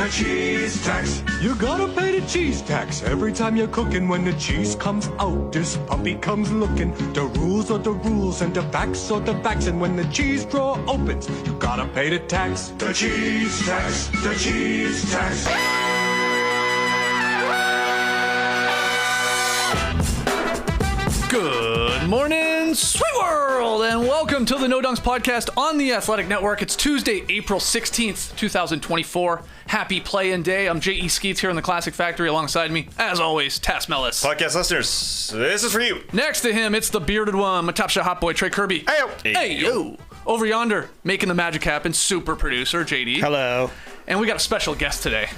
the cheese tax. You gotta pay the cheese tax every time you're cooking. When the cheese comes out, this puppy comes looking. The rules are the rules and the facts are the facts. And when the cheese drawer opens, you gotta pay the tax. The cheese tax, the cheese tax. Good morning, sweet world, and welcome to the No Dunks podcast on the Athletic Network. It's Tuesday, April 16th, 2024. Happy play-in day. I'm J.E. Skeets here in the Classic Factory. Alongside me, as always, Tass Mellis. Podcast listeners, this is for you. Next to him, it's the bearded one, my top shot hot boy, Trey Kirby. Hey yo. Over yonder, making the magic happen, super producer, JD. Hello. And we got a special guest today.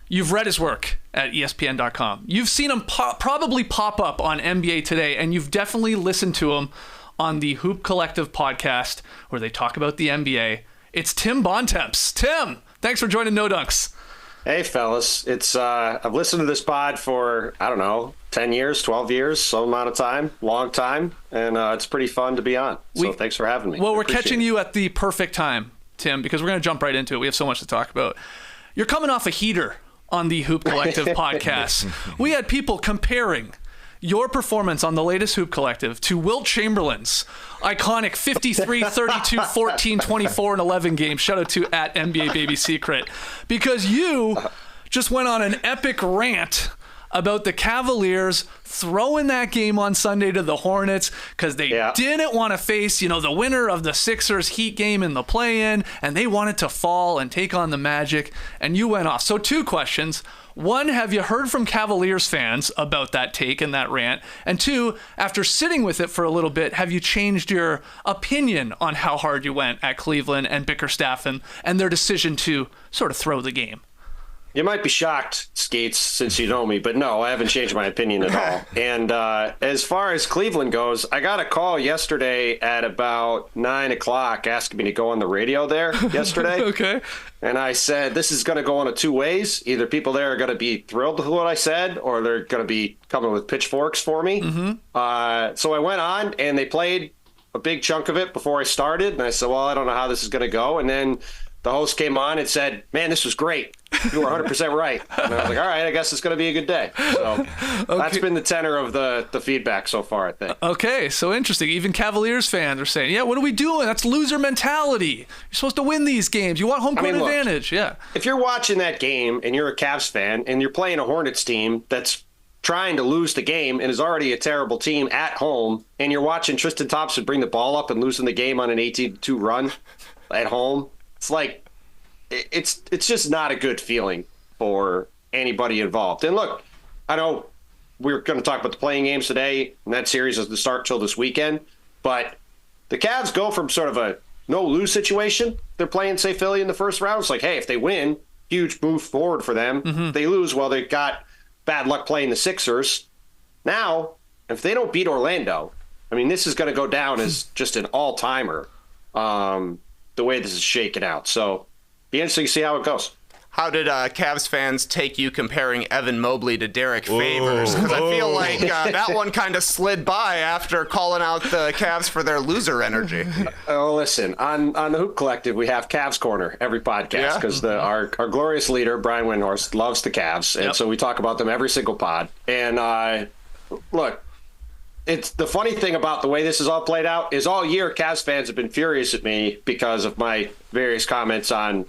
You've read his work at ESPN.com. You've seen him probably pop up on NBA Today, and you've definitely listened to him on the Hoop Collective podcast where they talk about the NBA. It's Tim Bontemps. Tim, thanks for joining No Dunks. Hey, fellas. It's I've listened to this pod for, 10 years, 12 years, some amount of time, long time, and it's pretty fun to be on. So thanks for having me. Well, we're catching you at the perfect time, Tim, because we're going to jump right into it. We have so much to talk about. You're coming off a heater on the Hoop Collective podcast. We had people comparing your performance on the latest Hoop Collective to Wilt Chamberlain's iconic 53, 32, 14, 24, and 11 game. Shout out to at NBA Baby Secret. Because you just went on an epic rant about the Cavaliers throwing that game on Sunday to the Hornets because they didn't want to face, the winner of the Sixers Heat game in the play-in, and they wanted to fall and take on the Magic, and you went off. So 2 questions. 1, have you heard from Cavaliers fans about that take and that rant? And 2, after sitting with it for a little bit, have you changed your opinion on how hard you went at Cleveland and Bickerstaff and their decision to sort of throw the game? You might be shocked, Skates, since you know me, but no, I haven't changed my opinion at all. And as far as Cleveland goes, I got a call yesterday at about 9 o'clock asking me to go on the radio there yesterday. Okay. And I said, this is going to go on 2 ways. Either people there are going to be thrilled with what I said, or they're going to be coming with pitchforks for me. Mm-hmm. So I went on, and they played a big chunk of it before I started. And I said, well, I don't know how this is going to go. And then the host came on and said, man, this was great. You were 100% right. And I was like, all right, I guess it's going to be a good day. So That's been the tenor of the feedback so far, I think. Okay, so interesting. Even Cavaliers fans are saying, yeah, what are we doing? That's loser mentality. You're supposed to win these games. You want home court advantage. Yeah. If you're watching that game and you're a Cavs fan and you're playing a Hornets team that's trying to lose the game and is already a terrible team at home, and you're watching Tristan Thompson bring the ball up and losing the game on an 18-2 run at home, it's like, it's just not a good feeling for anybody involved. And look, I know we're going to talk about the playing games today, and that series doesn't start till this weekend, but the Cavs go from sort of a no-lose situation. They're playing, say, Philly in the first round. It's like, hey, if they win, huge move forward for them. Mm-hmm. If they lose, well, they got bad luck playing the Sixers. Now, if they don't beat Orlando, I mean, this is going to go down as just an all-timer, the way this is shaking out. So be interesting to see how it goes. How did Cavs fans take you comparing Evan Mobley to Derrick Favors? Because I feel like that one kind of slid by after calling out the Cavs for their loser energy. Oh, listen, on the Hoop Collective, we have Cavs Corner every podcast because our glorious leader, Brian Windhorst, loves the Cavs. And so we talk about them every single pod. And look, it's the funny thing about the way this is all played out is all year Cavs fans have been furious at me because of my various comments on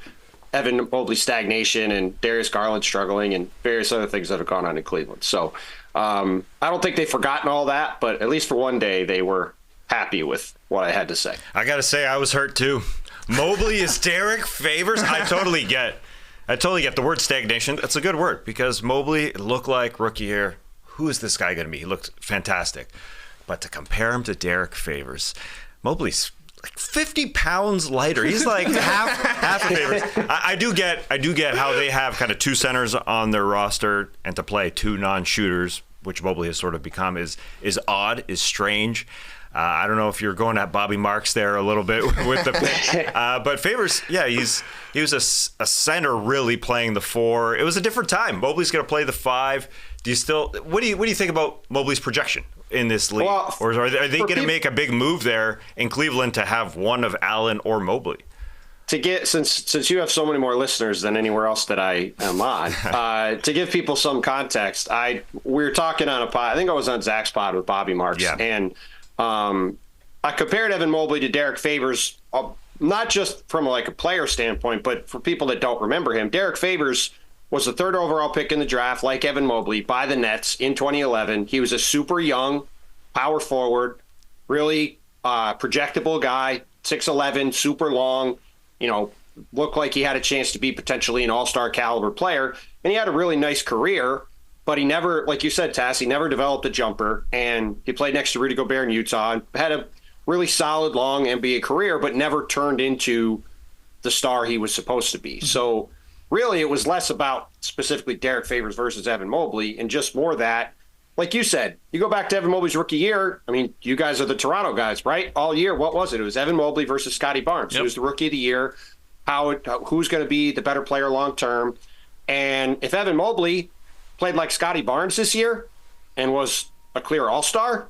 Evan Mobley's stagnation and Darius Garland struggling and various other things that have gone on in Cleveland. So I don't think they've forgotten all that, but at least for one day they were happy with what I had to say. I got to say, I was hurt too. Mobley is Derrick Favors. I totally get the word stagnation. That's a good word because Mobley looked like rookie year. Who is this guy going to be? He looked fantastic. But to compare him to Derrick Favors, Mobley's like 50 pounds lighter. He's like half of Favors. I do get how they have kind of 2 centers on their roster, and to play 2 non-shooters, which Mobley has sort of become, is odd, is strange. I don't know if you're going at Bobby Marks there a little bit with the pick. But Favors, yeah, he was a center really playing the 4. It was a different time. Mobley's going to play the 5. What do you think about Mobley's projection in this league? Well, or are they going to make a big move there in Cleveland to have one of Allen or Mobley? to get, since you have so many more listeners than anywhere else that I am on, to give people some context, we were talking on a pod. I think I was on Zach's pod with Bobby Marks, and I compared Evan Mobley to Derek Favors, not just from like a player standpoint, but for people that don't remember him. Derek Favors was the 3rd overall pick in the draft, like Evan Mobley, by the Nets in 2011. He was a super young power forward, really projectable guy, 6'11", super long, looked like he had a chance to be potentially an all-star caliber player. And he had a really nice career, but he never, like you said, Tass, he never developed a jumper. And he played next to Rudy Gobert in Utah and had a really solid, long NBA career, but never turned into the star he was supposed to be. So really, it was less about specifically Derek Favors versus Evan Mobley and just more that, like you said, you go back to Evan Mobley's rookie year. I mean, you guys are the Toronto guys, right? All year, what was it? It was Evan Mobley versus Scotty Barnes. Yep. Who's the rookie of the year? Who's going to be the better player long term? And if Evan Mobley played like Scotty Barnes this year and was a clear all-star,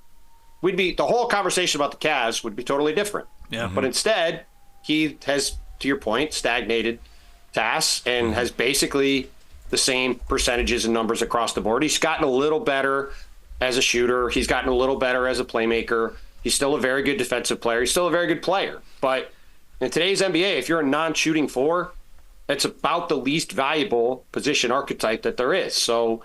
the whole conversation about the Cavs would be totally different. Yeah. But instead, he has, to your point, stagnated Tass and has basically the same percentages and numbers across the board. He's gotten a little better as a shooter. He's gotten a little better as a playmaker. He's still a very good defensive player. He's still a very good player. But in today's NBA, if you're a non-shooting 4, it's about the least valuable position archetype that there is. So,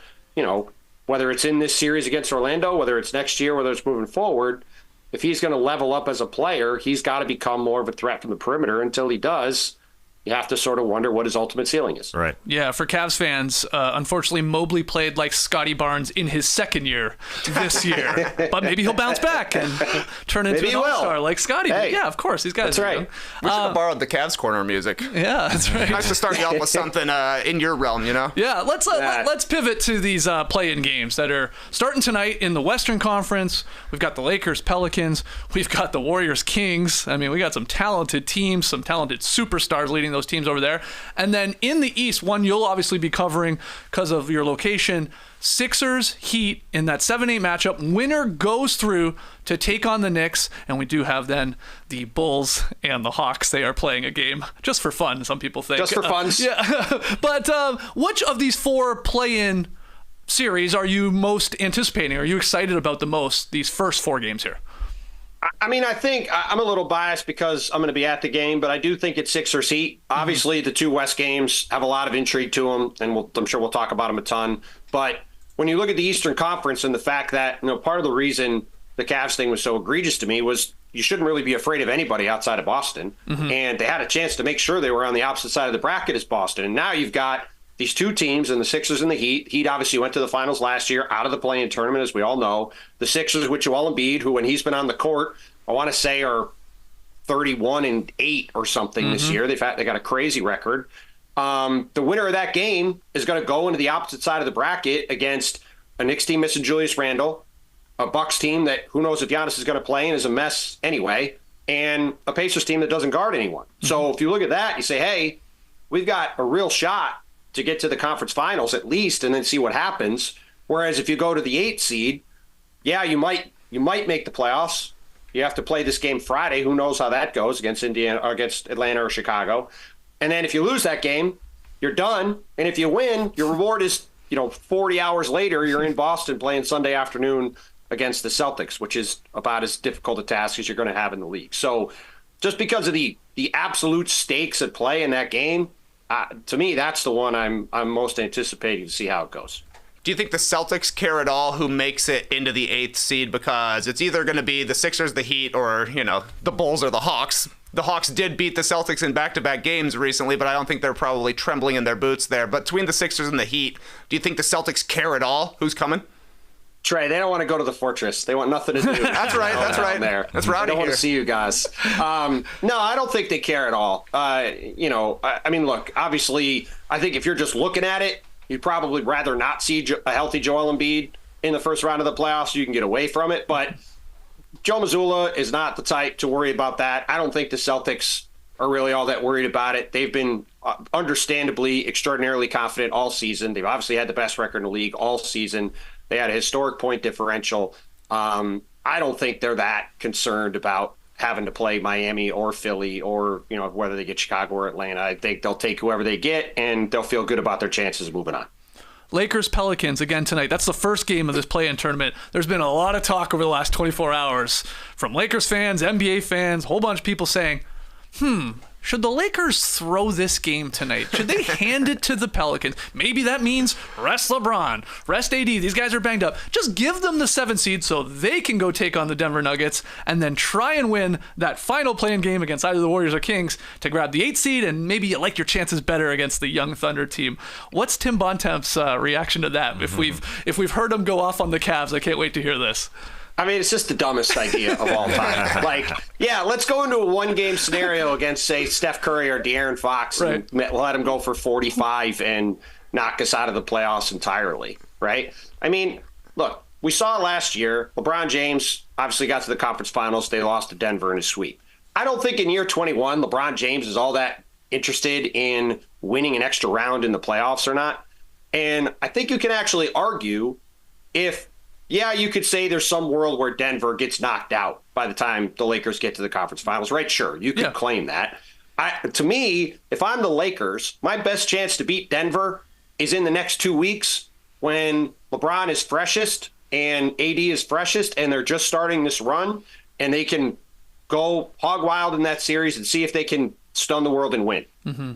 whether it's in this series against Orlando, whether it's next year, whether it's moving forward, if he's going to level up as a player, he's got to become more of a threat from the perimeter. Until he does, you have to sort of wonder what his ultimate ceiling is. Right. Yeah, for Cavs fans, unfortunately, Mobley played like Scotty Barnes in his second year this year. But maybe he'll bounce back and turn into an all-star like Scotty did. Hey, yeah, of course. He's got that's right. We should have borrowed the Cavs corner music. Yeah, that's right. Nice to start you off with something in your realm, Yeah, let's pivot to these play-in games that are starting tonight in the Western Conference. We've got the Lakers, Pelicans. We've got the Warriors, Kings. I mean, we got some talented teams, some talented superstars leading those teams over there. And then in the East, one you'll obviously be covering because of your location, Sixers, Heat in that 7-8 matchup. Winner goes through to take on the Knicks. And we do have then the Bulls and the Hawks. They are playing a game just for fun, some people think. Just for fun. Yeah. But which of these 4 play-in series are you most anticipating? Are you excited about the most, these first 4 games here? I mean, I think I'm a little biased because I'm going to be at the game, but I do think it's Sixers Heat. Obviously, the 2 West games have a lot of intrigue to them, and I'm sure we'll talk about them a ton. But when you look at the Eastern Conference and the fact that, part of the reason the Cavs thing was so egregious to me was you shouldn't really be afraid of anybody outside of Boston. And they had a chance to make sure they were on the opposite side of the bracket as Boston. And now you've got these 2 teams, and the Sixers and the Heat. Heat obviously went to the finals last year, out of the play-in tournament, as we all know. The Sixers with Joel Embiid, who when he's been on the court, I want to say are 31-8 or something this year. They got a crazy record. The winner of that game is going to go into the opposite side of the bracket against a Knicks team missing Julius Randle, a Bucks team that who knows if Giannis is going to play and is a mess anyway, and a Pacers team that doesn't guard anyone. So if you look at that, you say, hey, we've got a real shot to get to the conference finals at least and then see what happens. Whereas if you go to the 8th seed, yeah, you might make the playoffs. You have to play this game Friday. Who knows how that goes against against Atlanta or Chicago. And then if you lose that game, you're done. And if you win, your reward is, 40 hours later, you're in Boston playing Sunday afternoon against the Celtics, which is about as difficult a task as you're going to have in the league. So just because of the absolute stakes at play in that game, to me, that's the one I'm most anticipating to see how it goes. Do you think the Celtics care at all who makes it into the 8th seed? Because it's either going to be the Sixers, the Heat, or, the Bulls or the Hawks. The Hawks did beat the Celtics in back-to-back games recently, but I don't think they're probably trembling in their boots there. But between the Sixers and the Heat, do you think the Celtics care at all who's coming? Trey, they don't want to go to the Fortress. They want nothing to do. That's right. There. That's rowdy. I don't want to see you guys. No, I don't think they care at all. I mean, look, obviously, I think if you're just looking at it, you'd probably rather not see a healthy Joel Embiid in the first round of the playoffs so you can get away from it. But Joe Mazzulla is not the type to worry about that. I don't think the Celtics are really all that worried about it. They've been understandably extraordinarily confident all season. They've obviously had the best record in the league all season. They had a historic point differential. I don't think they're that concerned about having to play Miami or Philly or, whether they get Chicago or Atlanta. I think they'll take whoever they get, and they'll feel good about their chances of moving on. Lakers Pelicans again tonight. That's the first game of this play-in tournament. There's been a lot of talk over the last 24 hours from Lakers fans, NBA fans, a whole bunch of people saying, should the Lakers throw this game tonight? Should they hand it to the Pelicans? Maybe that means rest LeBron, rest AD. These guys are banged up. Just give them the 7 seed so they can go take on the Denver Nuggets and then try and win that final play-in game against either the Warriors or Kings to grab the 8 seed, and maybe you like your chances better against the young Thunder team. What's Tim Bontemps' reaction to that? If we've heard him go off on the Cavs, I can't wait to hear this. I mean, it's just the dumbest idea of all time. Let's go into a one-game scenario against, say, Steph Curry or De'Aaron Fox, and let him go for 45 and knock us out of the playoffs entirely, right? I mean, look, we saw last year, LeBron James obviously got to the conference finals. They lost to Denver in a sweep. I don't think in year 21, LeBron James is all that interested in winning an extra round in the playoffs or not. And I think you can actually argue if you could say there's some world where Denver gets knocked out by the time the Lakers get to the conference finals, right? Sure, you could claim that. To me, if I'm the Lakers, my best chance to beat Denver is in the next 2 weeks when LeBron is freshest and AD is freshest and they're just starting this run, and they can go hog wild in that series and see if they can stun the world and win,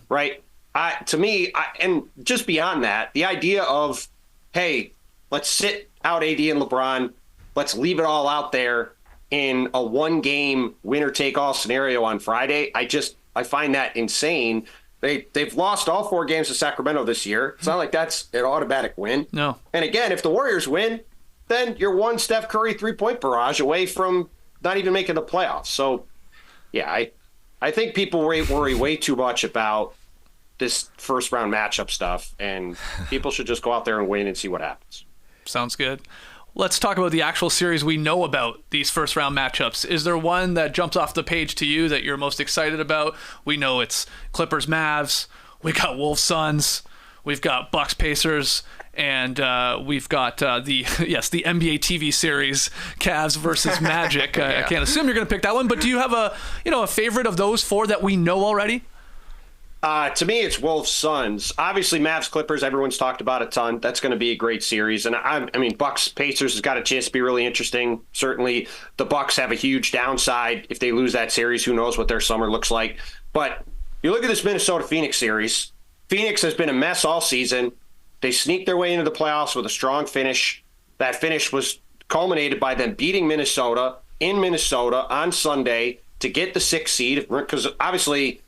right? And just beyond that, the idea of, hey, let's sit out AD and LeBron. Let's leave it all out there in a one-game winner-take-all scenario on Friday. I find that insane. They've lost all 4 games to Sacramento this year. It's not like that's an automatic win. No. And again, if the Warriors win, then you're one Steph Curry three-point barrage away from not even making the playoffs. So, I think people worry way too much about this first-round matchup stuff, and people should just go out there and win and see what happens. Sounds good. Let's talk about the actual series we know about, these first round matchups. Is there one that jumps off the page to you that you're most excited about? We know it's Clippers Mavs, we got Wolves Suns, we've got Bucks Pacers, and we've got the NBA TV series Cavs versus Magic. I can't assume you're going to pick that one, but do you have a favorite of those 4 that we know already? To me, it's Wolves Suns. Obviously, Mavs Clippers, everyone's talked about a ton. That's going to be a great series. And I mean, Bucks Pacers has got a chance to be really interesting. Certainly, the Bucks have a huge downside. If they lose that series, who knows what their summer looks like. But you look at this Minnesota Phoenix series. Phoenix has been a mess all season. They sneaked their way into the playoffs with a strong finish. That finish was culminated by them beating Minnesota in Minnesota on Sunday to get the 6th seed. Because obviously,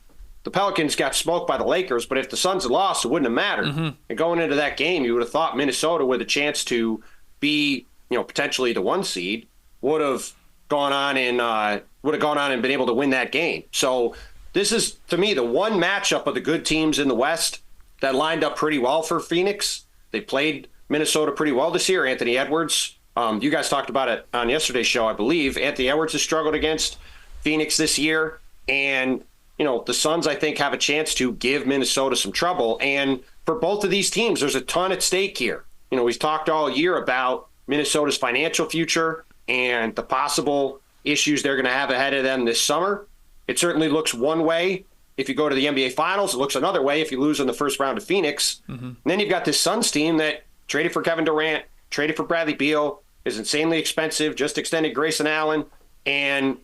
the Pelicans got smoked by the Lakers, but if the Suns had lost, it wouldn't have mattered. And going into that game, you would have thought Minnesota, with a chance to be, potentially the 1 seed, would have gone on and been able to win that game. So this is, to me, the one matchup of the good teams in the West that lined up pretty well for Phoenix. They played Minnesota pretty well this year. Anthony Edwards, you guys talked about it on yesterday's show, I believe. Anthony Edwards has struggled against Phoenix this year, and the Suns, I think, have a chance to give Minnesota some trouble. And for both of these teams, there's a ton at stake here. We've talked all year about Minnesota's financial future and the possible issues they're going to have ahead of them this summer. It certainly looks one way if you go to the NBA Finals. It looks another way if you lose in the first round of Phoenix. And then you've got this Suns team that traded for Kevin Durant, traded for Bradley Beal, is insanely expensive, just extended Grayson Allen. And,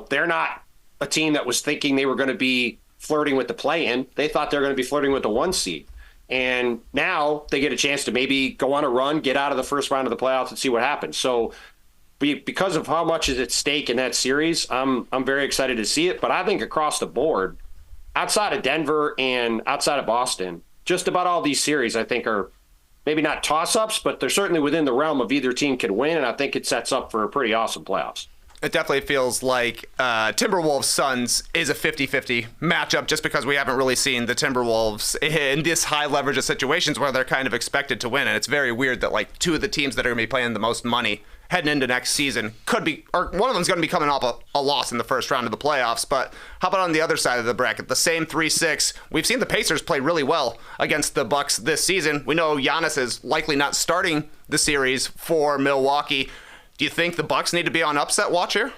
they're not a team that was thinking they were going to be flirting with the play-in. They thought they were going to be flirting with the 1 seed. And now they get a chance to maybe go on a run, get out of the first round of the playoffs and see what happens. So because of how much is at stake in that series, I'm very excited to see it. But I think across the board, outside of Denver and outside of Boston, just about all these series I think are maybe not toss-ups, but they're certainly within the realm of either team can win, and I think it sets up for a pretty awesome playoffs. It definitely feels like Timberwolves Suns is a 50-50 matchup, just because we haven't really seen the Timberwolves in this high leverage of situations where they're kind of expected to win. And it's very weird that 2 of the teams that are going to be playing the most money heading into next season could be, or one of them's going to be coming off a loss in the first round of the playoffs. But how about on the other side of the bracket, the same 3-6? We've seen the Pacers play really well against the Bucks this season. We know Giannis is likely not starting the series for Milwaukee. Do you think the Bucks need to be on upset watch here?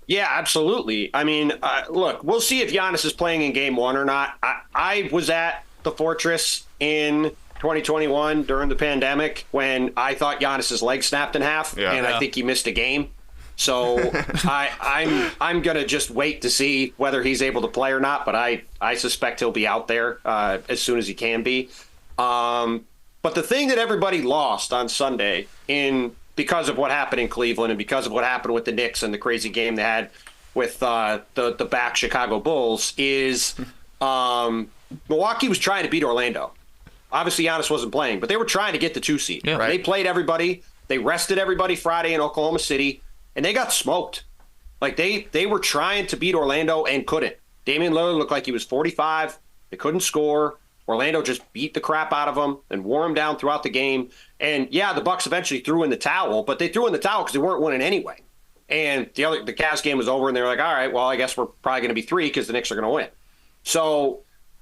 Yeah, absolutely. I mean, look, we'll see if Giannis is playing in game one or not. I was at the Fortress in 2021 during the pandemic when I thought Giannis's leg snapped in half, and I think he missed a game. So I'm going to just wait to see whether he's able to play or not, but I suspect he'll be out there as soon as he can be. But the thing that everybody lost on Sunday because of what happened in Cleveland and because of what happened with the Knicks and the crazy game they had with the back Chicago Bulls is Milwaukee was trying to beat Orlando. Obviously, Giannis wasn't playing, but they were trying to get the 2 seed. Yeah, right. They played everybody. They rested everybody Friday in Oklahoma City, and they got smoked. Like, they were trying to beat Orlando and couldn't. Damian Lillard looked like he was 45. They couldn't score. Orlando just beat the crap out of them and wore them down throughout the game. And, yeah, the Bucks eventually threw in the towel, but they threw in the towel because they weren't winning anyway. And the Cavs game was over, and they were like, all right, well, I guess we're probably going to be 3 because the Knicks are going to win. So,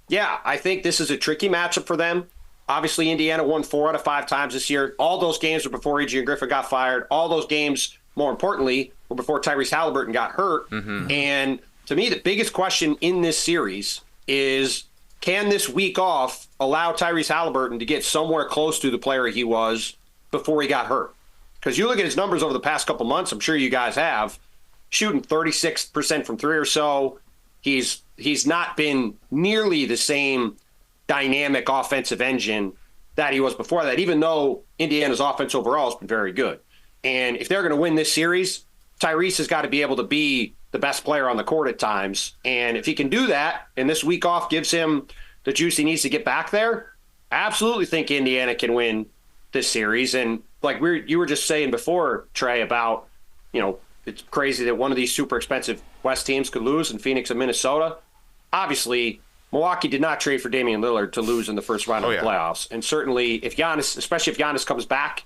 yeah, I think this is a tricky matchup for them. Obviously, Indiana won 4 out of 5 times this year. All those games were before Adrian Griffin got fired. All those games, more importantly, were before Tyrese Halliburton got hurt. Mm-hmm. And to me, the biggest question in this series is, can this week off allow Tyrese Halliburton to get somewhere close to the player he was before he got hurt? Because you look at his numbers over the past couple months, I'm sure you guys have, shooting 36% from 3 or so. He's not been nearly the same dynamic offensive engine that he was before that, even though Indiana's offense overall has been very good. And if they're going to win this series, Tyrese has got to be able to be the best player on the court at times. And if he can do that, and this week off gives him the juice he needs to get back there, I absolutely think Indiana can win this series. And like you were just saying before, Trey, about, it's crazy that one of these super expensive West teams could lose in Phoenix and Minnesota. Obviously, Milwaukee did not trade for Damian Lillard to lose in the first round of the playoffs. And certainly, especially if Giannis comes back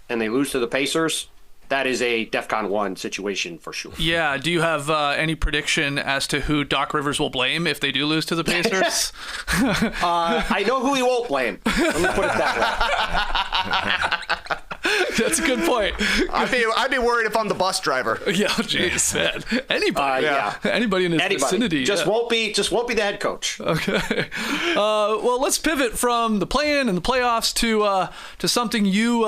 and they lose to the Pacers, that is a DEFCON 1 situation for sure. Yeah. Do you have any prediction as to who Doc Rivers will blame if they do lose to the Pacers? I know who he won't blame. Let me put it that way. That's a good point. I'd be worried if I'm the bus driver. Yeah, jeez, man. Anybody, anybody in his vicinity, just won't be the head coach. Okay. Well, let's pivot from the play-in and the playoffs to something you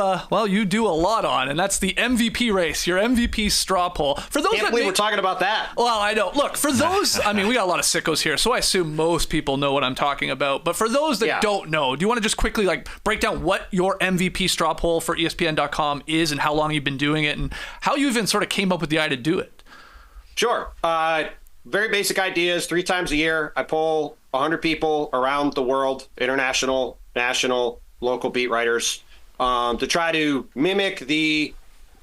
do a lot on, and that's the MVP race. Your MVP straw poll. For those Can't believe we're talking about that. Well, I know. Look, for those, I mean, we got a lot of sickos here, so I assume most people know what I'm talking about. But for those that don't know, do you want to just quickly break down what your MVP straw poll for ESPN.com is and how long you've been doing it and how you even sort of came up with the idea to do it? Sure. Very basic ideas. 3 times a year, I poll 100 people around the world, international, national, local beat writers, to try to mimic the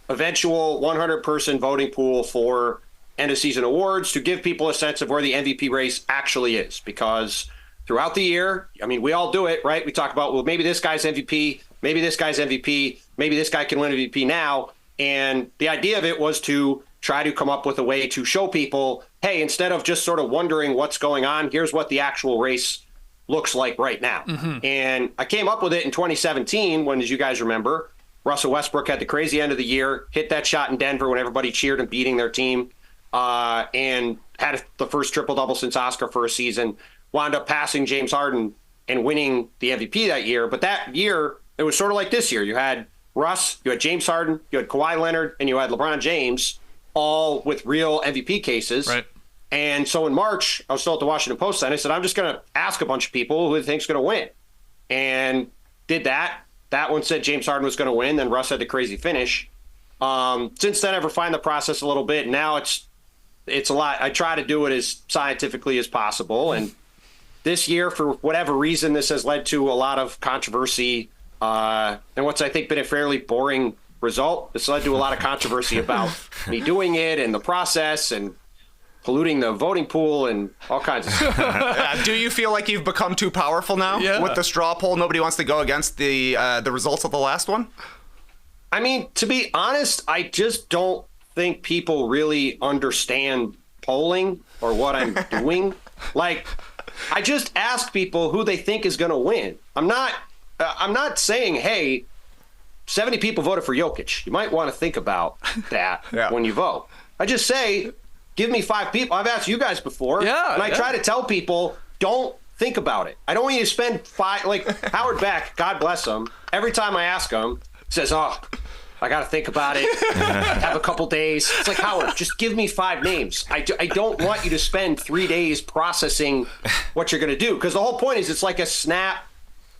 eventual 100-person voting pool for end-of-season awards, to give people a sense of where the MVP race actually is. Because throughout the year, I mean, we all do it, right? We talk about, well, maybe this guy's MVP, maybe this guy's MVP, maybe this guy can win MVP now. And the idea of it was to try to come up with a way to show people, hey, instead of just sort of wondering what's going on, here's what the actual race looks like right now. Mm-hmm. And I came up with it in 2017 when, as you guys remember, Russell Westbrook had the crazy end of the year, hit that shot in Denver when everybody cheered and beating their team, and had the first triple-double since Oscar for a season, wound up passing James Harden and winning the MVP that year. But that year, it was sort of like this year. You had Russ, you had James Harden, you had Kawhi Leonard, and you had LeBron James, all with real MVP cases. Right. And so in March, I was still at the Washington Post, and I said, I'm just going to ask a bunch of people who they think is going to win. And did that. That one said James Harden was going to win. Then Russ had the crazy finish. Since then, I've refined the process a little bit. Now it's a lot. I try to do it as scientifically as possible. And this year, for whatever reason, this has led to a lot of controversy. And what's, I think, been a fairly boring result. This led to a lot of controversy about me doing it and the process and polluting the voting pool and all kinds of stuff. Do you feel like you've become too powerful now with the straw poll? Nobody wants to go against the results of the last one? I mean, to be honest, I just don't think people really understand polling or what I'm doing. I just ask people who they think is going to win. I'm not saying, hey, 70 people voted for Jokic. You might want to think about that when you vote. I just say, give me 5 people. I've asked you guys before. Yeah. And I try to tell people, don't think about it. I don't want you to spend 5, like Howard Beck, God bless him. Every time I ask him, he says, oh, I got to think about it. Have a couple days. It's like, Howard, just give me 5 names. I don't want you to spend 3 days processing what you're going to do. Because the whole point is it's like a snap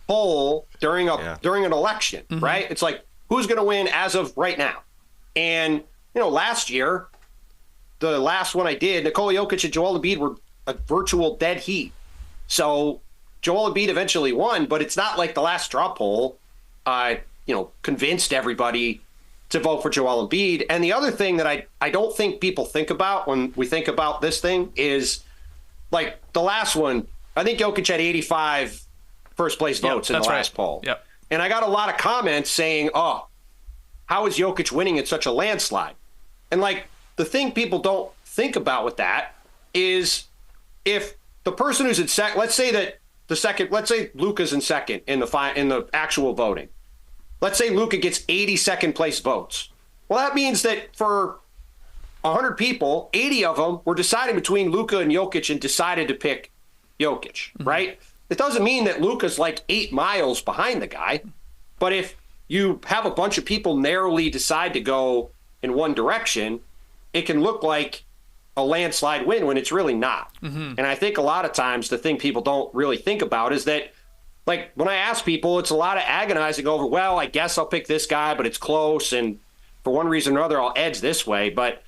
poll during an election, right? It's like, who's going to win as of right now? And, last year, the last one I did, Nikola Jokic and Joel Embiid were a virtual dead heat. So Joel Embiid eventually won, but it's not like the last straw poll, convinced everybody to vote for Joel Embiid. And the other thing that I don't think people think about when we think about this thing is, like, the last one, I think Jokic had 85 first place votes in the last poll. Yep. And I got a lot of comments saying, oh, how is Jokic winning in such a landslide? And, like, the thing people don't think about with that is if the person who's in second, let's say Luka's in second in the actual voting. Let's say Luka gets 80 second place votes. Well, that means that for 100 people, 80 of them were deciding between Luka and Jokic and decided to pick Jokic, right? It doesn't mean that Luka's like 8 miles behind the guy. But if you have a bunch of people narrowly decide to go in one direction, it can look like a landslide win when it's really not. And I think a lot of times the thing people don't really think about is that, like, when I ask people, it's a lot of agonizing over, well, I guess I'll pick this guy, but it's close, and for one reason or another, I'll edge this way. But,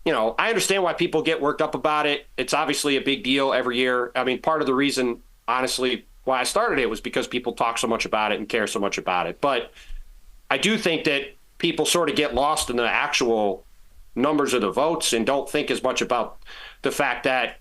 I understand why people get worked up about it. It's obviously a big deal every year. I mean, part of the reason, honestly, why I started it was because people talk so much about it and care so much about it. But I do think that people sort of get lost in the actual numbers of the votes and don't think as much about the fact that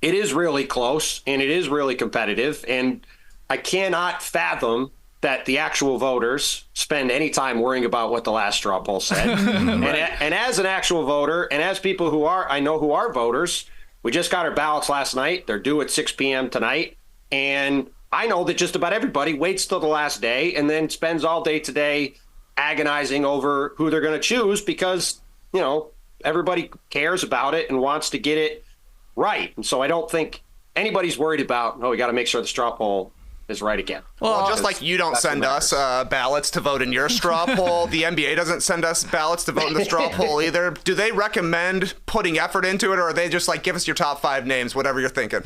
it is really close and it is really competitive. And I cannot fathom that the actual voters spend any time worrying about what the last straw poll said. And as an actual voter and as people who are voters, we just got our ballots last night. They're due at 6 p.m. tonight. And I know that just about everybody waits till the last day and then spends all day today agonizing over who they're going to choose because, everybody cares about it and wants to get it right. And so I don't think anybody's worried about, we got to make sure the straw poll is right again. Well, just like you don't send us ballots to vote in your straw poll, the NBA doesn't send us ballots to vote in the straw poll either. Do they recommend putting effort into it, or are they just like, give us your top 5 names, whatever you're thinking?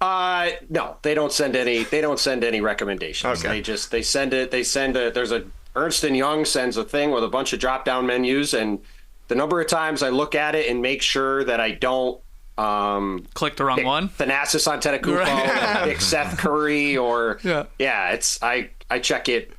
No, they don't send any. They don't send any recommendations. Okay. They send it. There's a Ernst & Young sends a thing with a bunch of drop down menus, and the number of times I look at it and make sure that I don't click the wrong one. Thanasis Antetokounmpo, right. Pick Seth Curry, or I check it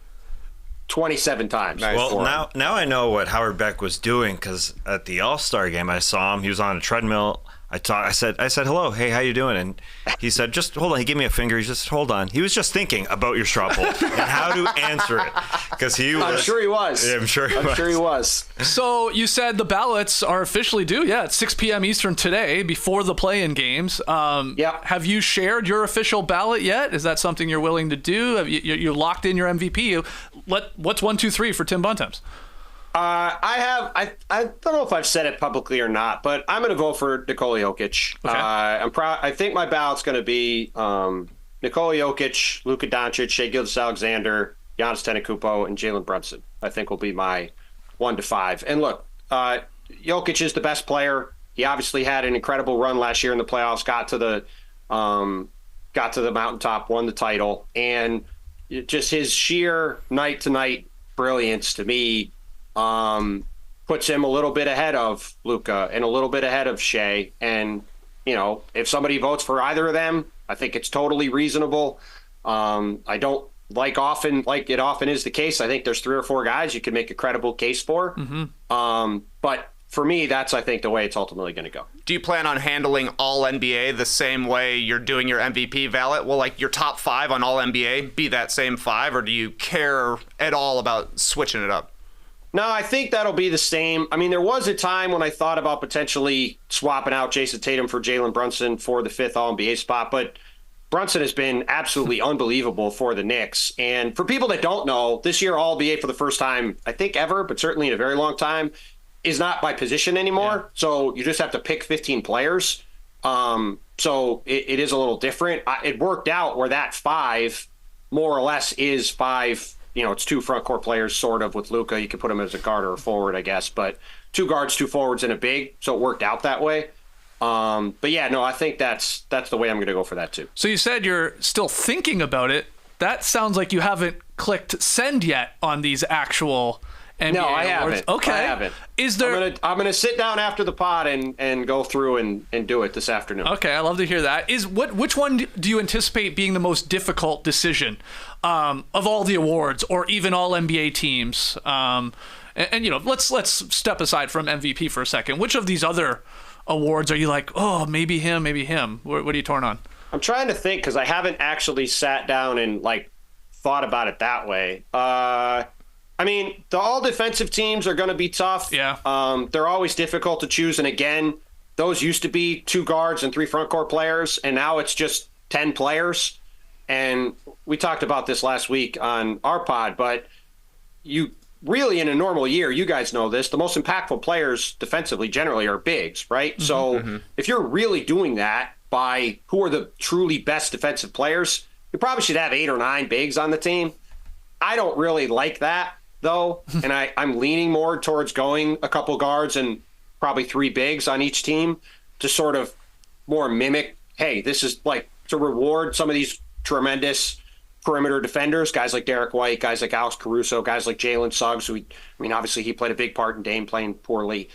27 times. Nice. Well, now I know what Howard Beck was doing, because at the All-Star game I saw him. He was on a treadmill. I said, hello, hey, how you doing? And he said, just hold on. He gave me a finger. He just, hold on. He was just thinking about your straw poll and how to answer it, because I'm sure he was. Yeah, I'm sure he was. So you said the ballots are officially due. Yeah, it's 6 p.m. Eastern today, before the play-in games. Have you shared your official ballot yet? Is that something you're willing to do? Have you locked in your MVP? What's 1, 2, 3 for Tim Bontemps? I don't know if I've said it publicly or not, but I'm going to vote for Nikola Jokic. Okay. I think my ballot's going to be Nikola Jokic, Luka Doncic, Shai Gilgeous-Alexander, Giannis Antetokounmpo, and Jalen Brunson. I think will be my 1 to 5. And look, Jokic is the best player. He obviously had an incredible run last year in the playoffs. Got to the mountaintop, won the title, and just his sheer night-to-night brilliance to me puts him a little bit ahead of Luka and a little bit ahead of Shai. And, if somebody votes for either of them, I think it's totally reasonable. I don't like it often is the case. I think there's 3 or 4 guys you can make a credible case for. But for me, that's, I think, the way it's ultimately going to go. Do you plan on handling all NBA the same way you're doing your MVP ballot? Will, like, your top 5 on all NBA be that same 5, or do you care at all about switching it up? No, I think that'll be the same. I mean, there was a time when I thought about potentially swapping out Jason Tatum for Jalen Brunson for the 5th All-NBA spot, but Brunson has been absolutely unbelievable for the Knicks. And for people that don't know, this year All-NBA for the first time, I think ever, but certainly in a very long time, is not by position anymore. Yeah. So you just have to pick 15 players. So it is a little different. It worked out where that 5 more or less is 5. It's 2 front court players, sort of, with Luka. You could put him as a guard or a forward, I guess, but 2 guards, 2 forwards, and a big. So it worked out that way. But yeah, no, I think that's the way I'm going to go for that too. So you said you're still thinking about it. That sounds like you haven't clicked send yet on these actual NBA No, I awards. haven't. Okay. I haven't. Is there? I'm gonna sit down after the pod and go through and do it this afternoon. Okay, I love to hear that. Which one do you anticipate being the most difficult decision of all the awards, or even all NBA teams? And let's step aside from MVP for a second. Which of these other awards are you like, oh, maybe him, maybe him? What are you torn on? I'm trying to think because I haven't actually sat down and thought about it that way. The all defensive teams are going to be tough. Yeah. They're always difficult to choose. And again, those used to be 2 guards and 3 front court players, and now it's just 10 players. And we talked about this last week on our pod, but you really, in a normal year, you guys know this, the most impactful players defensively generally are bigs, right? Mm-hmm, so if you're really doing that by who are the truly best defensive players, you probably should have 8 or 9 bigs on the team. I don't really like that, though, and I'm leaning more towards going a couple guards and probably 3 bigs on each team to sort of more mimic, hey, this is to reward some of these tremendous perimeter defenders, guys like Derek White, guys like Alex Caruso, guys like Jalen Suggs, who, obviously he played a big part in Dame playing poorly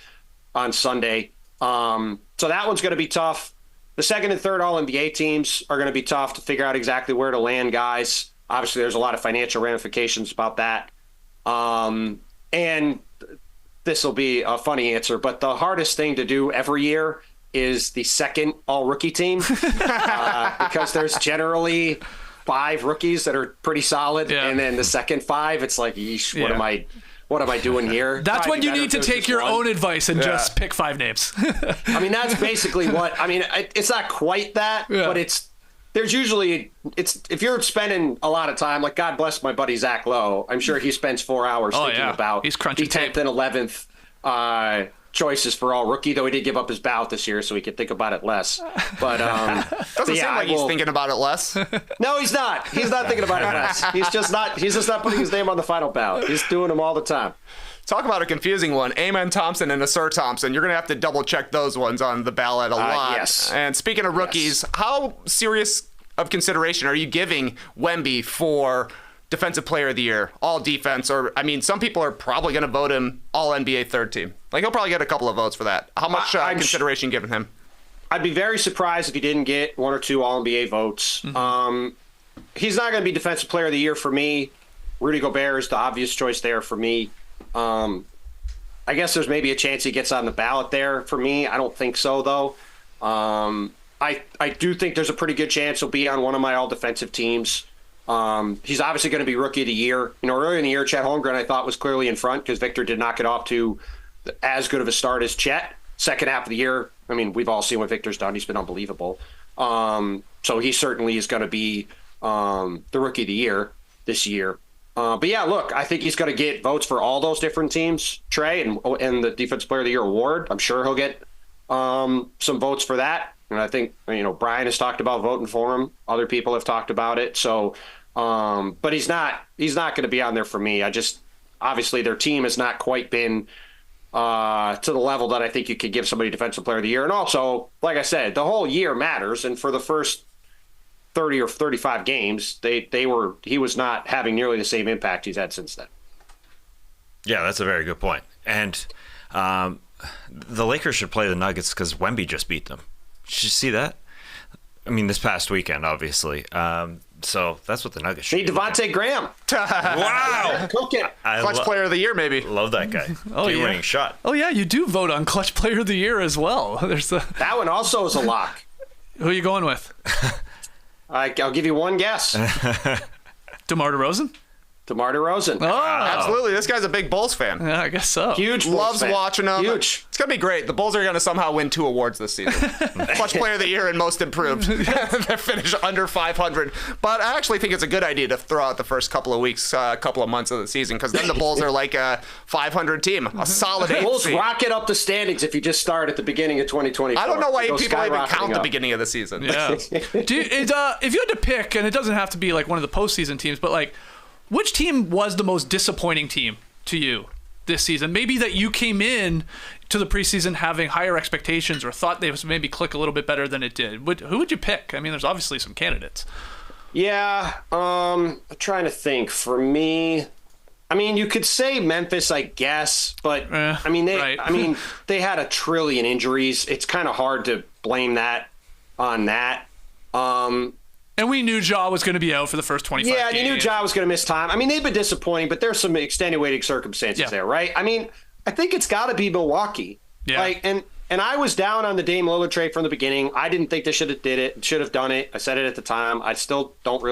on Sunday. So that one's going to be tough. The second and third All-NBA teams are going to be tough to figure out exactly where to land guys. Obviously, there's a lot of financial ramifications about that. And this will be a funny answer, but the hardest thing to do every year is the second all-rookie team because there's generally 5 rookies that are pretty solid, and then the second 5, it's like, yeesh, what am I doing here? That's when you need to take your own advice and just pick 5 names. That's basically what it's not quite that, but there's usually if you're spending a lot of time, like God bless my buddy Zach Lowe, I'm sure he spends 4 hours thinking about he's crunching the 10th and 11th choices for all rookie, though he did give up his ballot this year, so he could think about it less. But doesn't seem like he's thinking about it less. No, he's not. He's not thinking about it less. He's just not putting his name on the final ballot. He's doing them all the time. Talk about a confusing one. Amen Thompson and Asur Thompson. You're going to have to double check those ones on the ballot a lot. Yes. And speaking of rookies, how serious of consideration are you giving Wemby for Defensive Player of the Year, all defense? Or, some people are probably going to vote him all NBA third team. He'll probably get a couple of votes for that. How much consideration given him? I'd be very surprised if he didn't get 1 or 2 all NBA votes. Mm-hmm. He's not going to be Defensive Player of the Year for me. Rudy Gobert is the obvious choice there for me. I guess there's maybe a chance he gets on the ballot there for me. I don't think so, though. I do think there's a pretty good chance he'll be on one of my all-defensive teams. He's obviously going to be Rookie of the Year. Earlier in the year, Chet Holmgren, I thought, was clearly in front because Victor did not get off to as good of a start as Chet. Second half of the year, we've all seen what Victor's done. He's been unbelievable. So he certainly is going to be the Rookie of the Year this year. But yeah, look, I think he's going to get votes for all those different teams, Trey, and the Defensive Player of the Year award. I'm sure he'll get some votes for that. And I think, Brian has talked about voting for him. Other people have talked about it. So, but he's not going to be on there for me. Obviously their team has not quite been to the level that I think you could give somebody Defensive Player of the Year. And also, like I said, the whole year matters. And for the first 30 or 35 games, he was not having nearly the same impact he's had since then. Yeah, that's a very good point. And the Lakers should play the Nuggets because Wemby just beat them. Did you see that? This past weekend, obviously. So that's what the Nuggets should do. Devontae Graham. Wow. Cook it. Clutch Player of the Year, maybe. Love that guy. Game-winning shot. Oh, yeah, you do vote on Clutch Player of the Year as well. That one also is a lock. Who are you going with? I'll give you one guess. DeMar DeRozan? DeMar DeRozan. Oh, Absolutely. This guy's a big Bulls fan. yeah, I guess so. Huge Bulls Loves fan. watching them. Huge. It's going to be great. The Bulls are going to somehow win 2 awards this season. Clutch Player of the Year and Most Improved. They finish under 500. But I actually think it's a good idea to throw out the first couple of weeks, couple of months of the season, because then the Bulls are like a 500 team, a solid 8th Bulls seed. rocket up the standings if you just start at the beginning of 2024. I don't know why Go people even count skyrocketing the up. beginning of the season. Yeah. If you had to pick, and it doesn't have to be like one of the postseason teams, but like, which team was the most disappointing team to you this season? Maybe that you came in to the preseason having higher expectations or thought they was maybe click a little bit better than it did. Who would you pick? I mean, there's obviously some candidates. Yeah, I'm trying to think. For me, I mean, you could say Memphis, I guess, but I mean, they had a trillion injuries. It's kind of hard to blame that on that. And we knew Ja was going to be out for the first 25 Yeah, games. and you knew Ja was going to miss time. I mean, they've been disappointing, but there's some extenuating circumstances there, right? I mean, I think it's got to be Milwaukee. Yeah. Like, and I was down on the Dame Lillard trade from the beginning. I didn't think they should have done it. I said it at the time. I still don't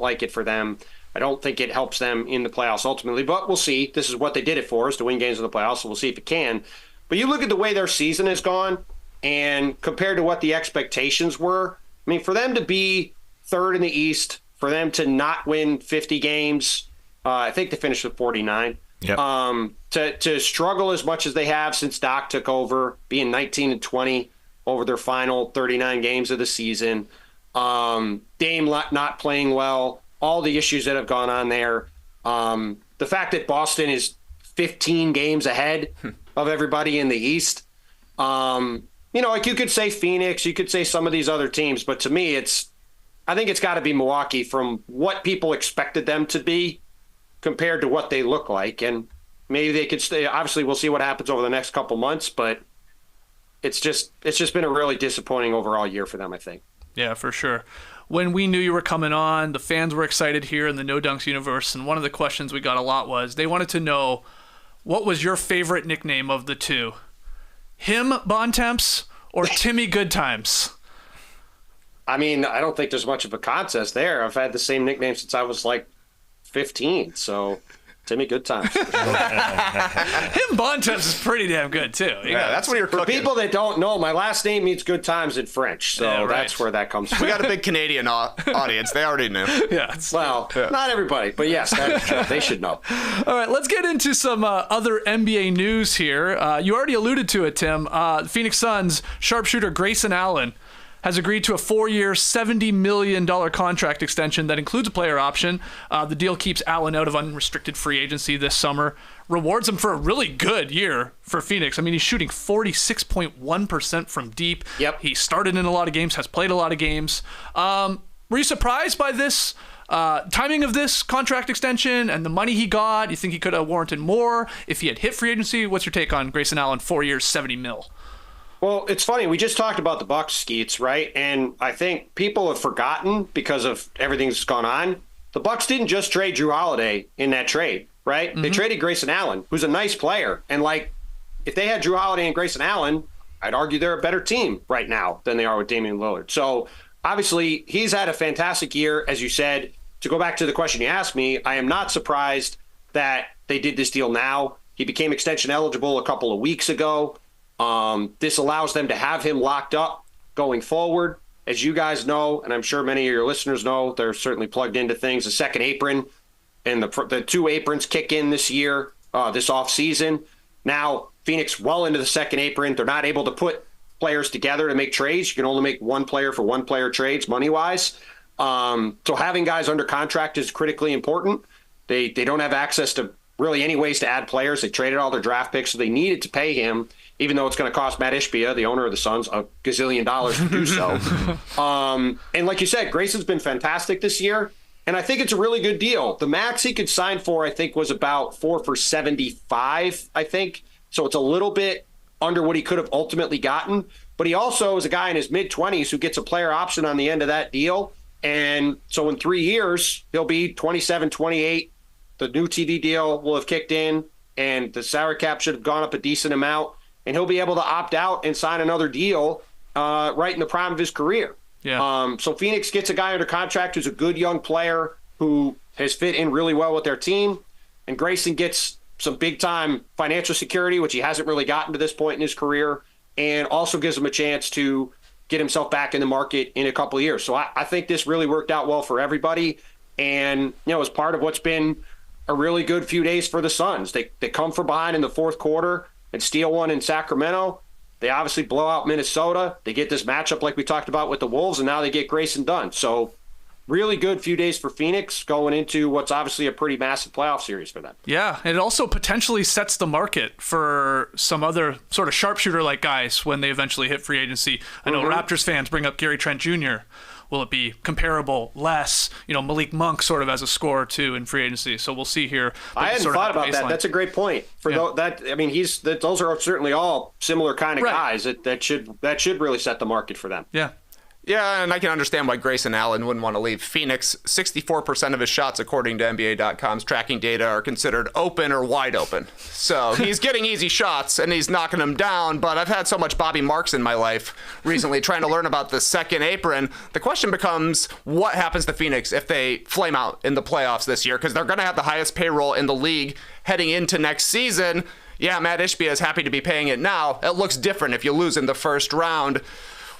like it for them. I don't think it helps them in the playoffs ultimately, but we'll see. This is what they did it for, is to win games in the playoffs, so we'll see if it can. But you look at the way their season has gone, and compared to what the expectations were, I mean, for them to be third in the East, for them to not win 50 games, I think they finished with 49. Yep. To struggle as much as they have since Doc took over, being 19-20 over their final 39 games of the season, Dame not playing well, all the issues that have gone on there, the fact that Boston is 15 games ahead of everybody in the East. Like you could say Phoenix, you could say some of these other teams, but to me, I think it's got to be Milwaukee from what people expected them to be compared to what they look like. And maybe they could stay. Obviously, we'll see what happens over the next couple months, but it's just been a really disappointing overall year for them, I think. Yeah, for sure. When we knew you were coming on, the fans were excited here in the No Dunks universe, and one of the questions we got a lot was they wanted to know, what was your favorite nickname of the two? Him Bontemps or Timmy Goodtimes? I mean, I don't think there's much of a contest there. I've had the same nickname since I was like 15, so Timmy Goodtimes. Him Bontemps is pretty damn good, too. Yeah, that's what you're For cooking. people that don't know, my last name means good times in French, so Yeah, right. that's where that comes from. We got a big Canadian audience. They already knew. Yeah. Well, not everybody, but yes, that's true. They should know. All right, let's get into some other NBA news here. You already alluded to it, Tim. Phoenix Suns sharpshooter Grayson Allen has agreed to a 4-year, $70 million contract extension that includes a player option. The deal keeps Allen out of unrestricted free agency this summer, rewards him for a really good year for Phoenix. I mean, he's shooting 46.1% from deep. Yep. He started in a lot of games, has played a lot of games. Were you surprised by this timing of this contract extension and the money he got? You think he could have warranted more if he had hit free agency? What's your take on Grayson Allen, 4 years, $70 million? Well, it's funny. We just talked about the Bucks, Skeets, right? And I think people have forgotten because of everything that's gone on. The Bucks didn't just trade Jrue Holiday in that trade, right? Mm-hmm. They traded Grayson Allen, who's a nice player. And like, if they had Jrue Holiday and Grayson Allen, I'd argue they're a better team right now than they are with Damian Lillard. So obviously, he's had a fantastic year, as you said. To go back to the question you asked me, I am not surprised that they did this deal now. He became extension eligible a couple of weeks ago. This allows them to have him locked up going forward. As you guys know, and I'm sure many of your listeners know, they're certainly plugged into things. The second apron and the 2 aprons kick in this year, this offseason. Now, Phoenix well into the second apron. They're not able to put players together to make trades. You can only make one player for one player trades money-wise. So having guys under contract is critically important. They don't have access to really any ways to add players. They traded all their draft picks, so they needed to pay him, even though it's going to cost Matt Ishbia, the owner of the Suns, $1 gazillion to do so. And like you said, Grayson's been fantastic this year, and I think it's a really good deal. The max he could sign for, I think, was about 4 for $75, I think. So it's a little bit under what he could have ultimately gotten. But he also is a guy in his mid-20s who gets a player option on the end of that deal. And so in 3 years, he'll be 27, 28. The new TV deal will have kicked in, and the salary cap should have gone up a decent amount. And he'll be able to opt out and sign another deal right in the prime of his career. Yeah. So Phoenix gets a guy under contract who's a good young player. who has fit in really well with their team, and Grayson gets some big-time financial security, which he hasn't really gotten to this point in his career, and also gives him a chance to get himself back in the market in a couple of years. So I think this really worked out well for everybody, and as part of what's been a really good few days for the Suns. They come from behind in the fourth quarter and steal one in Sacramento. They obviously blow out Minnesota. They get this matchup like we talked about with the Wolves, and now they get Grayson done. So really good few days for Phoenix going into what's obviously a pretty massive playoff series for them. Yeah, and it also potentially sets the market for some other sort of sharpshooter-like guys when they eventually hit free agency. I know Raptors fans bring up Gary Trent Jr. Will it be comparable, less? Malik Monk sort of as a scorer too in free agency. So we'll see here. I hadn't thought about that. That's a great point. Those are certainly all similar kind of guys that should really set the market for them. Yeah. Yeah, and I can understand why Grayson Allen wouldn't want to leave Phoenix. 64% of his shots, according to NBA.com's tracking data, are considered open or wide open. So he's getting easy shots, and he's knocking them down, but I've had so much Bobby Marks in my life recently trying to learn about the second apron. The question becomes, what happens to Phoenix if they flame out in the playoffs this year? Because they're going to have the highest payroll in the league heading into next season. Yeah, Matt Ishbia is happy to be paying it now. It looks different if you lose in the first round.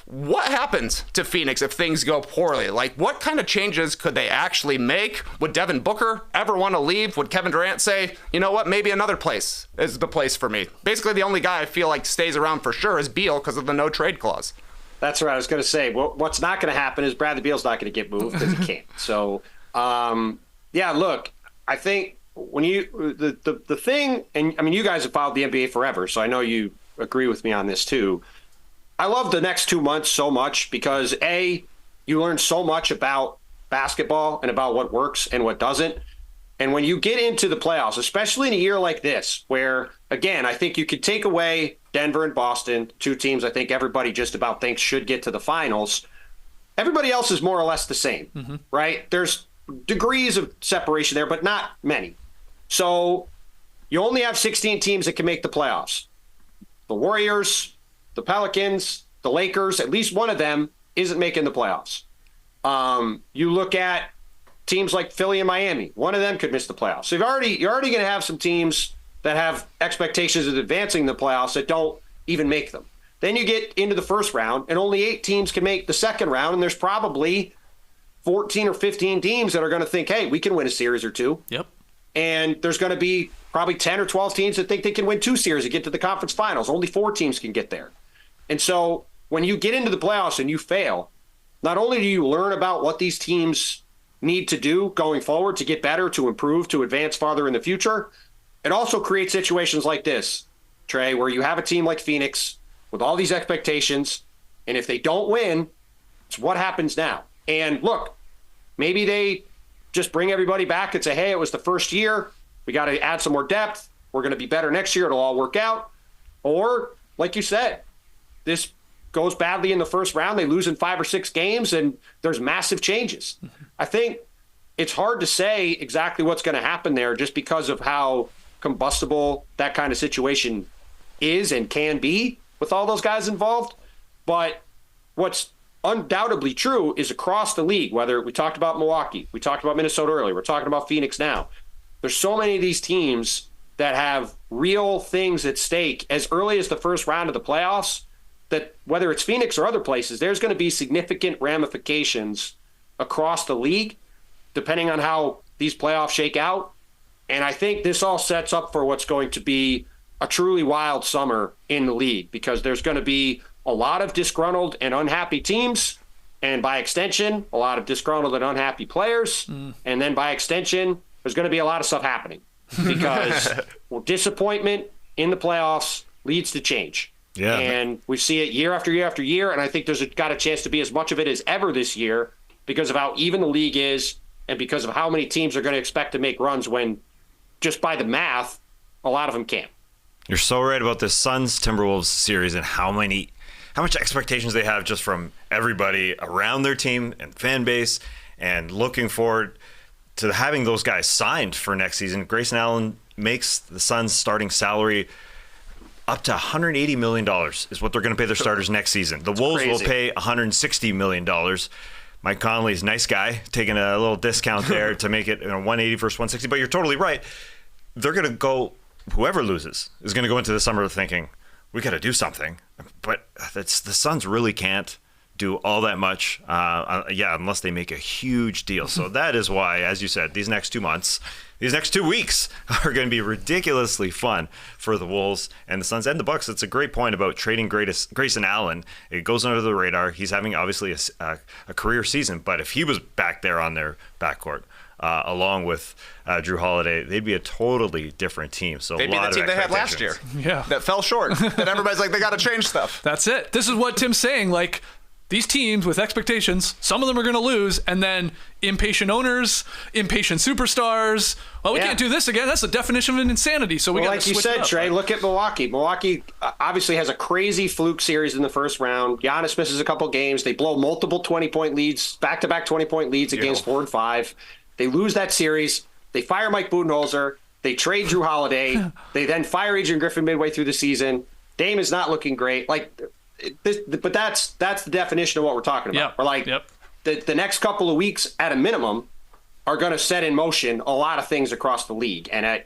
What happens to Phoenix if things go poorly? Like, what kind of changes could they actually make? Would Devin Booker ever want to leave? Would Kevin Durant say, you know what, maybe another place is the place for me? Basically, the only guy I feel like stays around for sure is Beal because of the no trade clause. That's right. I was going to say, what's not going to happen is Bradley Beal's not going to get moved because he can't. So, look, I think when the thing, and I mean, you guys have followed the NBA forever, so I know you agree with me on this too. I love the next 2 months so much because, A, you learn so much about basketball and about what works and what doesn't. And when you get into the playoffs, especially in a year like this, where, again, I think you could take away Denver and Boston, two teams I think everybody just about thinks should get to the finals. Everybody else is more or less the same, right? There's degrees of separation there, but not many. So you only have 16 teams that can make the playoffs. The Warriors, the Pelicans, the Lakers, at least one of them isn't making the playoffs. You look at teams like Philly and Miami. One of them could miss the playoffs. So you're already going to have some teams that have expectations of advancing the playoffs that don't even make them. Then you get into the first round, and only 8 teams can make the second round, and there's probably 14 or 15 teams that are going to think, hey, we can win a series or two. Yep. And there's going to be probably 10 or 12 teams that think they can win 2 series and get to the conference finals. Only 4 teams can get there. And so when you get into the playoffs and you fail, not only do you learn about what these teams need to do going forward to get better, to improve, to advance farther in the future, it also creates situations like this, Trey, where you have a team like Phoenix with all these expectations, and if they don't win, it's what happens now. And look, maybe they just bring everybody back and say, hey, it was the first year. We got to add some more depth. We're going to be better next year. It'll all work out. Or, like you said, this goes badly in the first round. They lose in 5 or 6 games, and there's massive changes. I think it's hard to say exactly what's going to happen there just because of how combustible that kind of situation is and can be with all those guys involved. But what's undoubtedly true is across the league, whether we talked about Milwaukee, we talked about Minnesota earlier, we're talking about Phoenix now. There's so many of these teams that have real things at stake as early as the first round of the playoffs, that whether it's Phoenix or other places, there's going to be significant ramifications across the league, depending on how these playoffs shake out. And I think this all sets up for what's going to be a truly wild summer in the league, because there's going to be a lot of disgruntled and unhappy teams, and by extension, a lot of disgruntled and unhappy players. And then by extension, there's going to be a lot of stuff happening because disappointment in the playoffs leads to change. Yeah. And we see it year after year after year, and I think there's got a chance to be as much of it as ever this year because of how even the league is and because of how many teams are going to expect to make runs when, just by the math, a lot of them can't. You're so right about the Suns-Timberwolves series and how much expectations they have just from everybody around their team and fan base, and looking forward to having those guys signed for next season. Grayson Allen makes the Suns' starting salary up to $180 million is what they're going to pay their starters next season. The Wolves will pay $160 million. Mike Conley's nice guy, taking a little discount there to make it 180 versus 160. But you're totally right. They're going to go, whoever loses is going to go into the summer thinking, we got to do something. But the Suns really can't do all that much, unless they make a huge deal. So that is why, as you said, these next 2 months, these next 2 weeks are going to be ridiculously fun for the Wolves and the Suns and the Bucks. It's a great point about trading Grayson Allen. It goes under the radar. He's having obviously a career season, but if he was back there on their backcourt, along with Drew Holiday, they'd be a totally different team. So they'd be the team they had last year. Yeah, that fell short. That everybody's like, they got to change stuff. That's it. This is what Tim's saying. Like, these teams with expectations, some of them are going to lose, and then impatient owners, impatient superstars. Well, we can't do this again. That's the definition of insanity. So we got to switch like you said, up, Trey, look at Milwaukee. Milwaukee obviously has a crazy fluke series in the first round. Giannis misses a couple games. They blow multiple 20-point leads, back-to-back 20-point leads against 4 and 5. They lose that series. They fire Mike Budenholzer. They trade Drew Holiday. They then fire Adrian Griffin midway through the season. Dame is not looking great. But that's the definition of what we're talking about. We're like, the next couple of weeks at a minimum are going to set in motion a lot of things across the league. And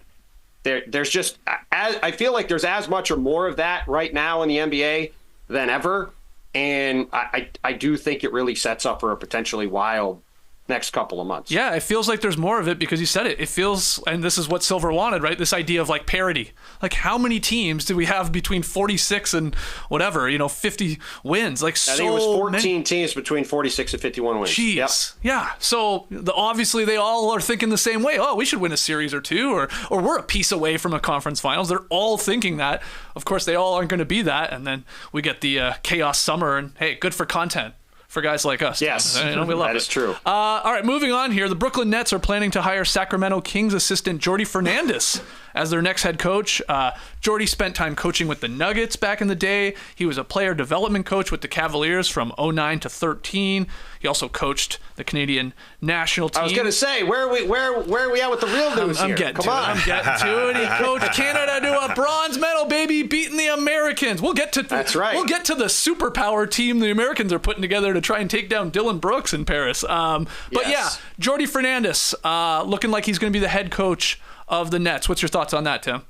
there's just, I feel like there's as much or more of that right now in the NBA than ever. And I do think it really sets up for a potentially wild next couple of months. Yeah, it feels like there's more of it because you said it. It feels, and this is what Silver wanted, right? This idea of like parity. Like, how many teams do we have between 46 and whatever, 50 wins? Like, I think it was 14 teams between 46 and 51 wins. Jeez. Yep. Yeah. So obviously they all are thinking the same way. Oh, we should win a series or two, or we're a piece away from a conference finals. They're all thinking that. Of course, they all aren't going to be that. And then we get the chaos summer, and hey, good for content. For guys like us. Yes, we love that is true. All right, moving on here. The Brooklyn Nets are planning to hire Sacramento Kings assistant Jordi Fernández as their next head coach. Jordi spent time coaching with the Nuggets back in the day. He was a player development coach with the Cavaliers from 09 to 13. He also coached the Canadian national team. I was going to say, where are we at with the real news here? I'm getting to it. He coached Canada to a bronze medal, baby, beating the Americans. That's right. We'll get to the superpower team the Americans are putting together to try and take down Dylan Brooks in Paris. But yeah, Jordi Fernández looking like he's going to be the head coach of the Nets. What's your thoughts on that, Tim?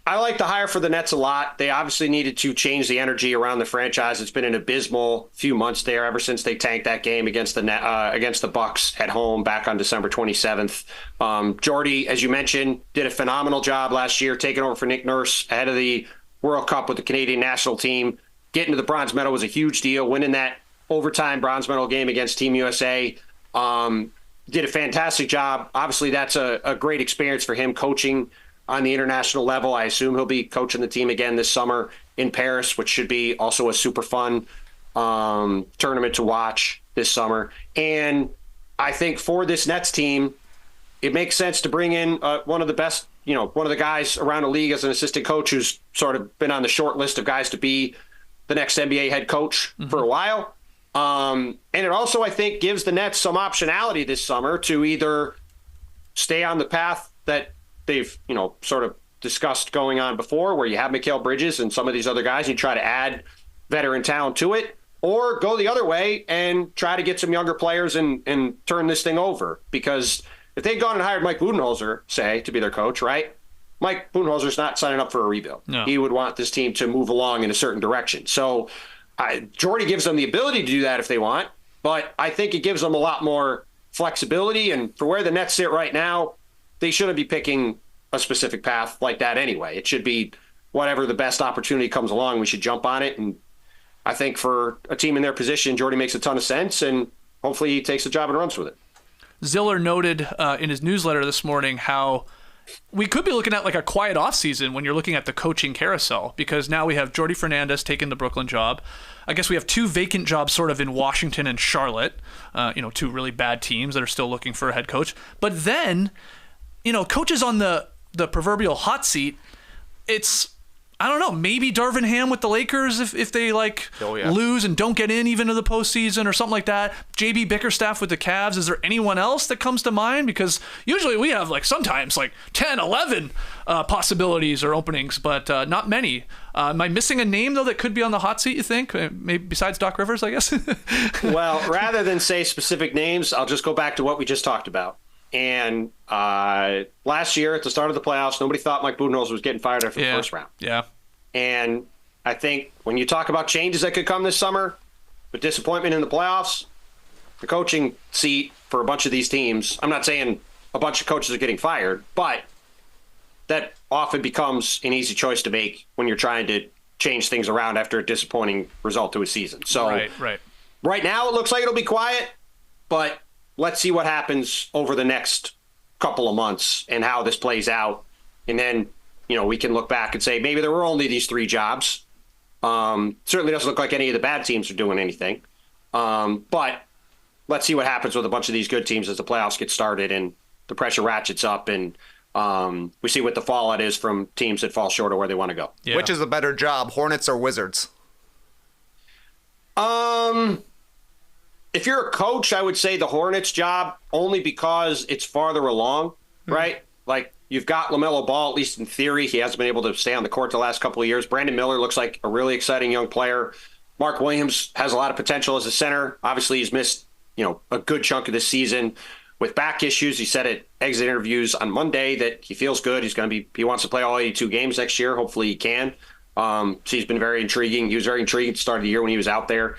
I like the hire for the Nets a lot. They obviously needed to change the energy around the franchise. It's been an abysmal few months there ever since they tanked that game against the Bucks at home back on December 27th. Jordi, as you mentioned, did a phenomenal job last year, taking over for Nick Nurse ahead of the World Cup with the Canadian national team. Getting to the bronze medal was a huge deal. Winning that overtime bronze medal game against Team USA. Did a fantastic job. Obviously, that's a great experience for him coaching on the international level. I assume he'll be coaching the team again this summer in Paris, which should be also a super fun tournament to watch this summer. And I think for this Nets team, it makes sense to bring in one of the best, one of the guys around the league as an assistant coach who's sort of been on the short list of guys to be the next NBA head coach for a while. And it also, I think, gives the Nets some optionality this summer to either stay on the path that they've, sort of discussed going on before, where you have Mikal Bridges and some of these other guys, and you try to add veteran talent to it, or go the other way and try to get some younger players and turn this thing over. Because if they'd gone and hired Mike Budenholzer, say, to be their coach, right? Mike Budenholzer's not signing up for a rebuild. No. He would want this team to move along in a certain direction. So Jordi gives them the ability to do that if they want, but I think it gives them a lot more flexibility. And for where the Nets sit right now, they shouldn't be picking a specific path like that anyway. It should be whatever the best opportunity comes along, we should jump on it. And I think for a team in their position, Jordi makes a ton of sense, and hopefully he takes the job and runs with it. Ziller noted in his newsletter this morning how we could be looking at like a quiet offseason when you're looking at the coaching carousel, because now we have Jordi Fernández taking the Brooklyn job. I guess we have two vacant jobs sort of in Washington and Charlotte, two really bad teams that are still looking for a head coach. But then, coaches on the proverbial hot seat, I don't know, maybe Darvin Ham with the Lakers if they yeah. lose and don't get in even to the postseason or something like that. JB Bickerstaff with the Cavs. Is there anyone else that comes to mind? Because usually we have sometimes 10, 11 possibilities or openings, but not many. Am I missing a name though that could be on the hot seat, you think? Maybe besides Doc Rivers, I guess? Well, rather than say specific names, I'll just go back to what we just talked about. And last year at the start of the playoffs, nobody thought Mike Budenholzer was getting fired after the first round. Yeah. And I think when you talk about changes that could come this summer, with disappointment in the playoffs, the coaching seat for a bunch of these teams, I'm not saying a bunch of coaches are getting fired, but that often becomes an easy choice to make when you're trying to change things around after a disappointing result to a season. So right now it looks like it'll be quiet, but let's see what happens over the next couple of months and how this plays out. And then, we can look back and say maybe there were only these 3 jobs. Certainly doesn't look like any of the bad teams are doing anything. But let's see what happens with a bunch of these good teams as the playoffs get started and the pressure ratchets up and we see what the fallout is from teams that fall short of where they want to go. Yeah. Which is a better job, Hornets or Wizards? If you're a coach, I would say the Hornets job only because it's farther along, right? You've got LaMelo Ball, at least in theory. He hasn't been able to stay on the court the last couple of years. Brandon Miller looks like a really exciting young player. Mark Williams has a lot of potential as a center. Obviously, he's missed, a good chunk of this season with back issues. He said at exit interviews on Monday that he feels good. He wants to play all 82 games next year. Hopefully he can. So he's been very intriguing. He was very intriguing at the start of the year when he was out there.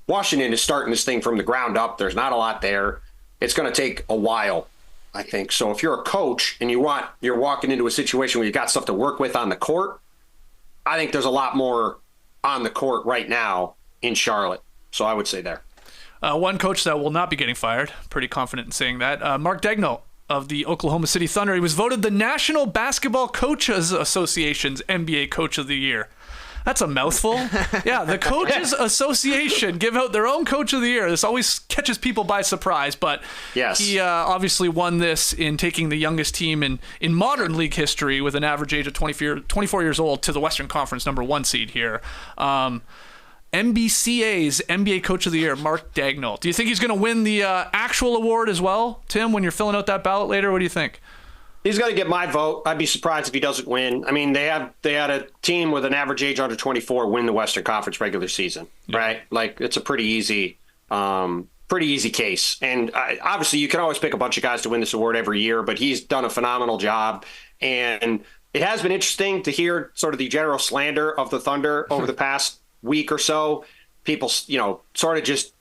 Washington is starting this thing from the ground up. There's not a lot there. It's going to take a while, I think. So if you're a coach and you're walking into a situation where you got stuff to work with on the court, I think there's a lot more on the court right now in Charlotte. So I would say there. One coach that will not be getting fired, pretty confident in saying that, Mark Daigneault of the Oklahoma City Thunder. He was voted the National Basketball Coaches Association's NBA Coach of the Year. That's a mouthful. Yeah, the Coaches Association give out their own Coach of the Year. This always catches people by surprise, but yes. He obviously won this in taking the youngest team in modern league history with an average age of 24 years old to the Western Conference #1 seed here. NBCA's NBA Coach of the Year, Mark Daigneault. Do you think he's going to win the actual award as well, Tim, when you're filling out that ballot later? What do you think? He's going to get my vote. I'd be surprised if he doesn't win. I mean, they had a team with an average age under 24 win the Western Conference regular season, right? It's a pretty easy case. And obviously, you can always pick a bunch of guys to win this award every year, but he's done a phenomenal job. And it has been interesting to hear sort of the general slander of the Thunder over the past week or so. People, sort of just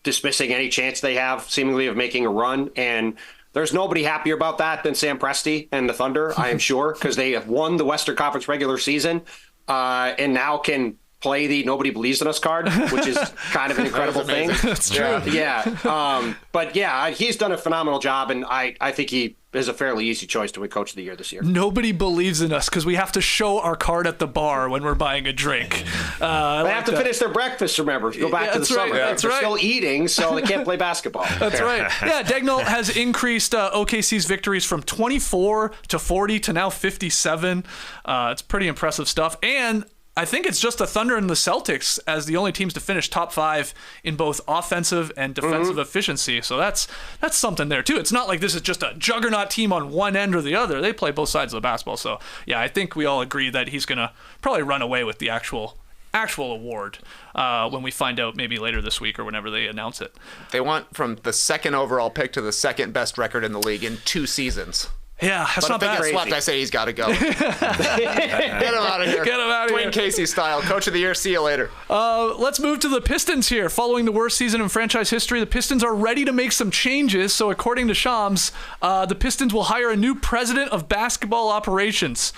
dismissing any chance they have seemingly of making a run. And there's nobody happier about that than Sam Presti and the Thunder, I am sure, because they have won the Western Conference regular season and now can play the nobody believes in us card, which is kind of an incredible thing. That's true. Yeah. But yeah, he's done a phenomenal job, and I think he is a fairly easy choice to win Coach of the Year this year. Nobody believes in us because we have to show our card at the bar when we're buying a drink. They have to finish their breakfast, remember. Go back to the summer. Right, that's They're right. still eating, so they can't play basketball. That's right. Yeah, Daigneault has increased OKC's victories from 24 to 40 to now 57. It's pretty impressive stuff. And I think it's just the Thunder and the Celtics as the only teams to finish top 5 in both offensive and defensive efficiency. So that's something there too. It's not like this is just a juggernaut team on one end or the other. They play both sides of the basketball. So yeah, I think we all agree that he's gonna probably run away with the actual award when we find out maybe later this week or whenever they announce it. They went from the second overall pick to the second best record in the league in 2 seasons. Yeah, that's not bad. But if it's left, I say he's got to go. Get him out of here. Get him out of here. Dwayne Casey style. Coach of the Year. See you later. Let's move to the Pistons here. Following the worst season in franchise history, the Pistons are ready to make some changes. So according to Shams, the Pistons will hire a new president of basketball operations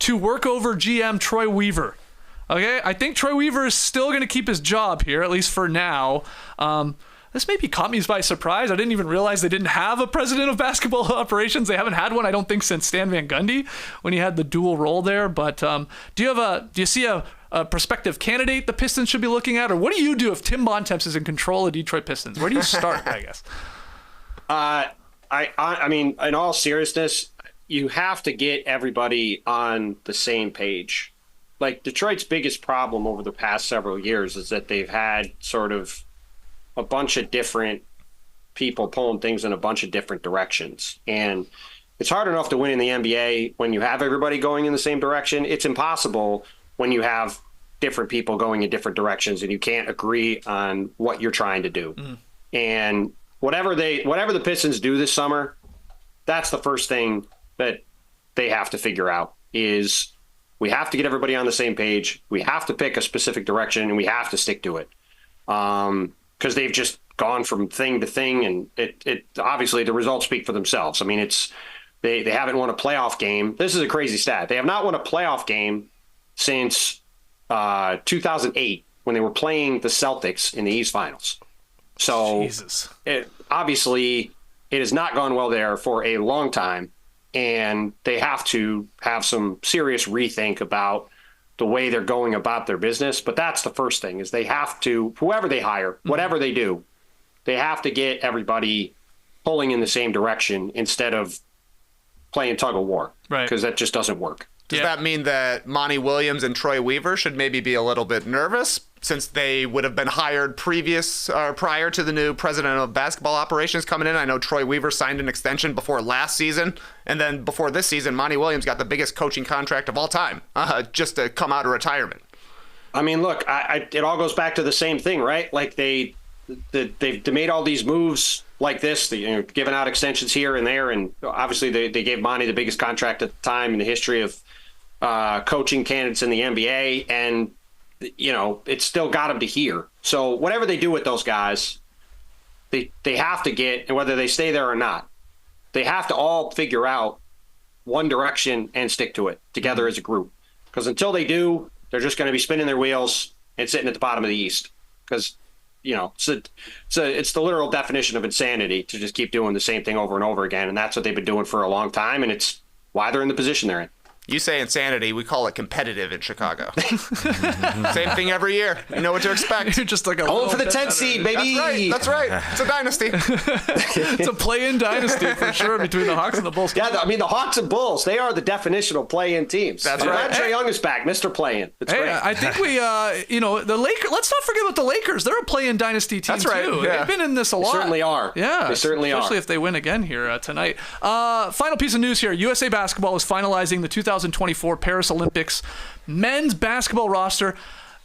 to work over GM Troy Weaver. Okay, I think Troy Weaver is still going to keep his job here, at least for now. This maybe caught me by surprise. I didn't even realize they didn't have a president of basketball operations. They haven't had one, I don't think, since Stan Van Gundy when he had the dual role there. But do you see a prospective candidate the Pistons should be looking at, or what do you do if Tim Bontemps is in control of Detroit Pistons? Where do you start? I guess. I mean, in all seriousness, you have to get everybody on the same page. Like, Detroit's biggest problem over the past several years is that they've had sort of a bunch of different people pulling things in a bunch of different directions. And it's hard enough to win in the NBA when you have everybody going in the same direction. It's impossible when you have different people going in different directions and you can't agree on what you're trying to do. And whatever the Pistons do this summer, that's the first thing that they have to figure out is we have to get everybody on the same page. We have to pick a specific direction and we have to stick to it. Because they've just gone from thing to thing, and it obviously the results speak for themselves. I mean, they haven't won a playoff game. This is a crazy stat. They have not won a playoff game since 2008 when they were playing the Celtics in the East Finals. So Jesus. Obviously it has not gone well there for a long time, and they have to have some serious rethink about the way they're going about their business. But that's the first thing is they have to, whoever they hire, whatever they do, they have to get everybody pulling in the same direction instead of playing tug of war. Right. Because that just doesn't work. Does that mean that Monty Williams and Troy Weaver should maybe be a little bit nervous since they would have been hired prior to the new president of basketball operations coming in? I know Troy Weaver signed an extension before last season, and then before this season, Monty Williams got the biggest coaching contract of all time just to come out of retirement. I mean, look, it all goes back to the same thing, right? Like they've made all these moves like this, giving out extensions here and there, and obviously they gave Monty the biggest contract at the time in the history of coaching candidates in the NBA, and it's still got them to here. So whatever they do with those guys, they have to get, and whether they stay there or not, they have to all figure out one direction and stick to it together as a group. Because until they do, they're just going to be spinning their wheels and sitting at the bottom of the East. Because it's the literal definition of insanity to just keep doing the same thing over and over again, and that's what they've been doing for a long time, and it's why they're in the position they're in. You say insanity, we call it competitive in Chicago. Same thing every year. You know what to expect. You're just like going for the 10th seed, baby. That's right. It's a dynasty. It's a play-in dynasty for sure between the Hawks and the Bulls. Yeah, I mean, the Hawks and Bulls, they are the definitional play-in teams. That's right. Trae Young is back, Mr. Play-in. It's great. I think we, the Lakers, let's not forget about the Lakers. They're a play-in dynasty team, That's right. too. Yeah. They've been in this a lot. They certainly are. Yeah. They certainly especially are. if they win again here tonight. Final piece of news here. USA Basketball is finalizing the 2024 Paris Olympics men's basketball roster.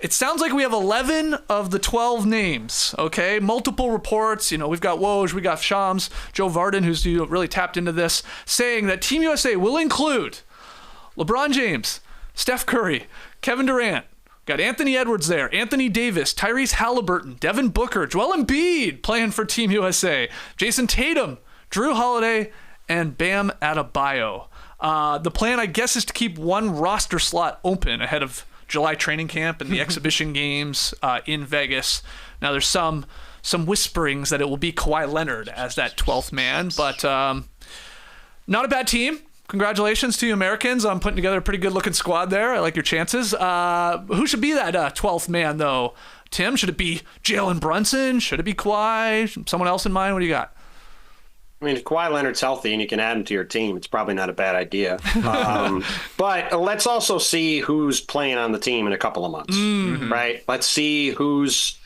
It sounds like we have 11 of the 12 names, okay? Multiple reports. We've got Woj, we got Shams, Joe Vardon, who's really tapped into this, saying that Team USA will include LeBron James, Steph Curry, Kevin Durant, got Anthony Edwards there, Anthony Davis, Tyrese Halliburton, Devin Booker, Joel Embiid playing for Team USA, Jason Tatum, Drew Holiday, and Bam Adebayo. The plan, I guess, is to keep one roster slot open ahead of July training camp and the exhibition games in Vegas. Now, there's some whisperings that it will be Kawhi Leonard as that 12th man, but not a bad team. Congratulations to you Americans on putting together a pretty good-looking squad there. I like your chances. Who should be that 12th man, though? Tim, should it be Jalen Brunson? Should it be Kawhi? Someone else in mind? What do you got? I mean, if Kawhi Leonard's healthy and you can add him to your team, it's probably not a bad idea. But let's also see who's playing on the team in a couple of months, right? Let's see who's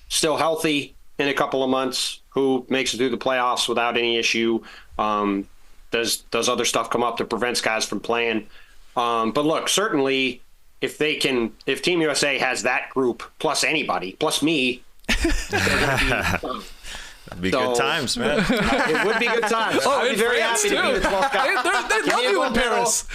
still healthy in a couple of months, who makes it through the playoffs without any issue. Does other stuff come up that prevents guys from playing? But look, certainly if Team USA has that group plus anybody, plus me, they're going to be It'd be good times, man. It would be good times. I'd be very happy to be the 12th guy. They love you in Paris.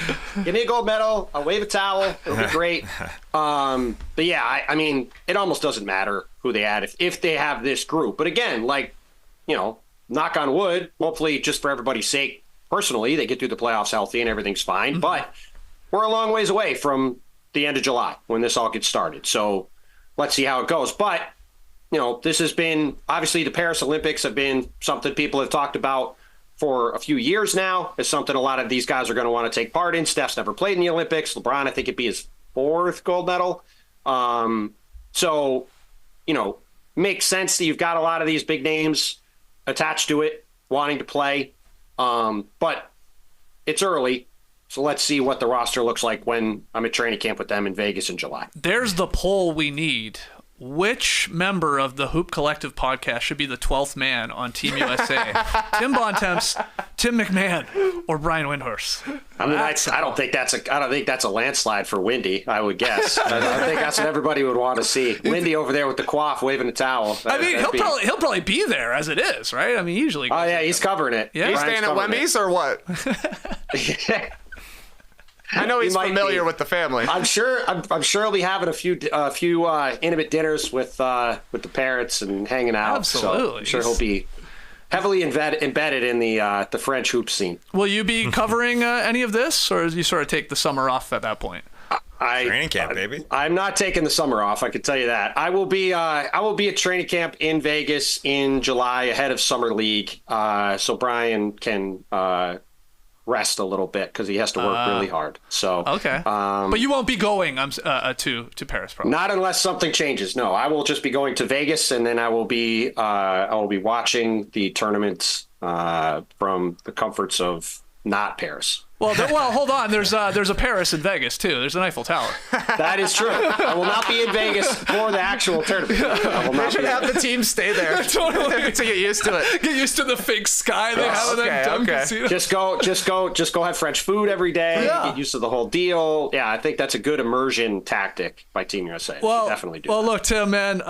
Give me a gold medal. I'll wave a towel. It'll be great. But yeah, I mean, it almost doesn't matter who they add if they have this group. But again, knock on wood, hopefully just for everybody's sake, personally, they get through the playoffs healthy and everything's fine. Mm-hmm. But we're a long ways away from the end of July when this all gets started. So let's see how it goes. But this has been, obviously the Paris Olympics have been something people have talked about for a few years now. It's something a lot of these guys are going to want to take part in. Steph's never played in the Olympics. LeBron, I think it'd be his 4th gold medal. So, makes sense that you've got a lot of these big names attached to it, wanting to play. But it's early. So let's see what the roster looks like when I'm at training camp with them in Vegas in July. There's the poll we need. Which member of the Hoop Collective podcast should be the 12th man on Team USA? Tim Bontemps, Tim McMahon, or Brian Windhorst? I mean, I don't think that's a landslide for Windy. I would guess. I think that's what everybody would want to see. Windy over there with the quaff, waving a towel. I mean, he'll probably be there as it is, right? I mean, usually. Oh yeah, he's covering it. Yeah, he's staying at Wemby's or what? I know he's familiar with the family. I'm sure he'll be having a few intimate dinners with the parents and hanging out. Absolutely. So I'm sure he'll be heavily embedded in the French hoop scene. Will you be covering any of this, or do you sort of take the summer off at that point? Training camp, baby. I'm not taking the summer off. I can tell you that. I will be at training camp in Vegas in July ahead of summer league, so Brian can rest a little bit because he has to work really hard. So okay, but you won't be going to Paris, probably. Not unless something changes. No, I will just be going to Vegas, and then I will be watching the tournament from the comforts of not Paris. Well, hold on. There's a Paris in Vegas too. There's an Eiffel Tower. That is true. I will not be in Vegas for the actual tournament. I will not should have the team stay there Totally. to get used to it. Get used to the fake sky they have in that dumb casino. Just go have French food every day. Yeah. Get used to the whole deal. Yeah, I think that's a good immersion tactic by Team USA. Well, definitely do. Well, that. look, Tim, man.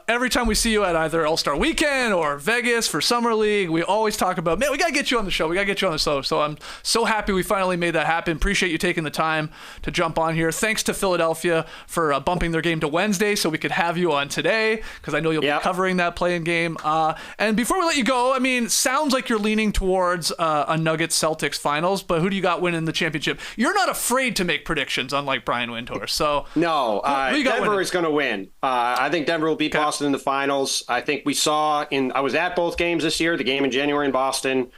Every time we see you at either All-Star Weekend or Vegas for Summer League, we always talk about, man, we gotta get you on the show. We gotta get you on the show. So I'm so happy we finally made that happen. Appreciate you taking the time to jump on here. Thanks to Philadelphia for bumping their game to Wednesday so we could have you on today, because I know you'll be covering that play-in game. And before we let you go, I mean, sounds like you're leaning towards a Nuggets-Celtics finals, but who do you got winning the championship? You're not afraid to make predictions, unlike Brian Windhorst. So no, Denver is going to win. I think Denver will beat Boston in the finals. I think we saw I was at both games this year, the game in January in Boston,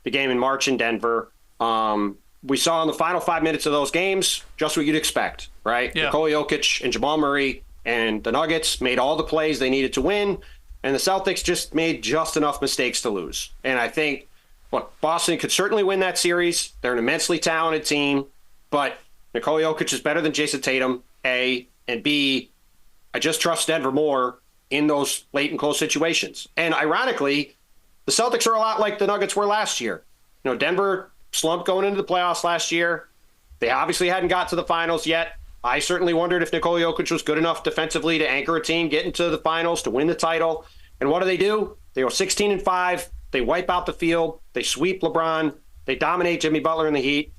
the game in March in Denver. We saw in the final 5 minutes of those games just what you'd expect, right? Yeah. Nikola Jokic and Jamal Murray and the Nuggets made all the plays they needed to win, and the Celtics just made just enough mistakes to lose. And I think, look, Boston could certainly win that series. They're an immensely talented team, but Nikola Jokic is better than Jason Tatum, A, and B, I just trust Denver more in those late and close situations. And ironically, the Celtics are a lot like the Nuggets were last year. You know, Denver slumped going into the playoffs last year. They obviously hadn't got to the finals yet. I certainly wondered if Nikola Jokic was good enough defensively to anchor a team, get into the finals, to win the title. And what do? They go 16-5. They wipe out the field. They sweep LeBron. They dominate Jimmy Butler in the Heat.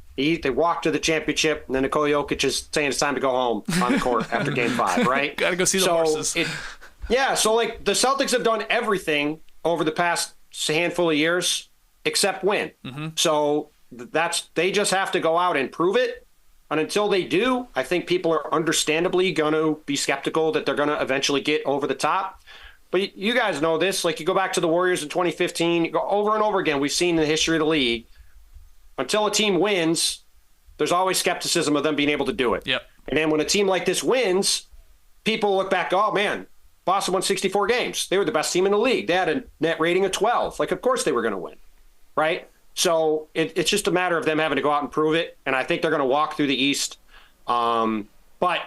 They walk to the championship, and then Nikola Jokic is saying it's time to go home on the court after Game 5, right? Got to go see the horses. So like the Celtics have done everything over the past handful of years except win. Mm-hmm. So they just have to go out and prove it. And until they do, I think people are understandably going to be skeptical that they're going to eventually get over the top. But you guys know this. Like, you go back to the Warriors in 2015, you go over and over again. We've seen in the history of the league, until a team wins, there's always skepticism of them being able to do it. Yep. And then when a team like this wins, people look back, oh, man, Boston won 64 games. They were the best team in the league. They had a net rating of 12. Like, of course they were going to win, right? So it's just a matter of them having to go out and prove it, and I think they're going to walk through the East. But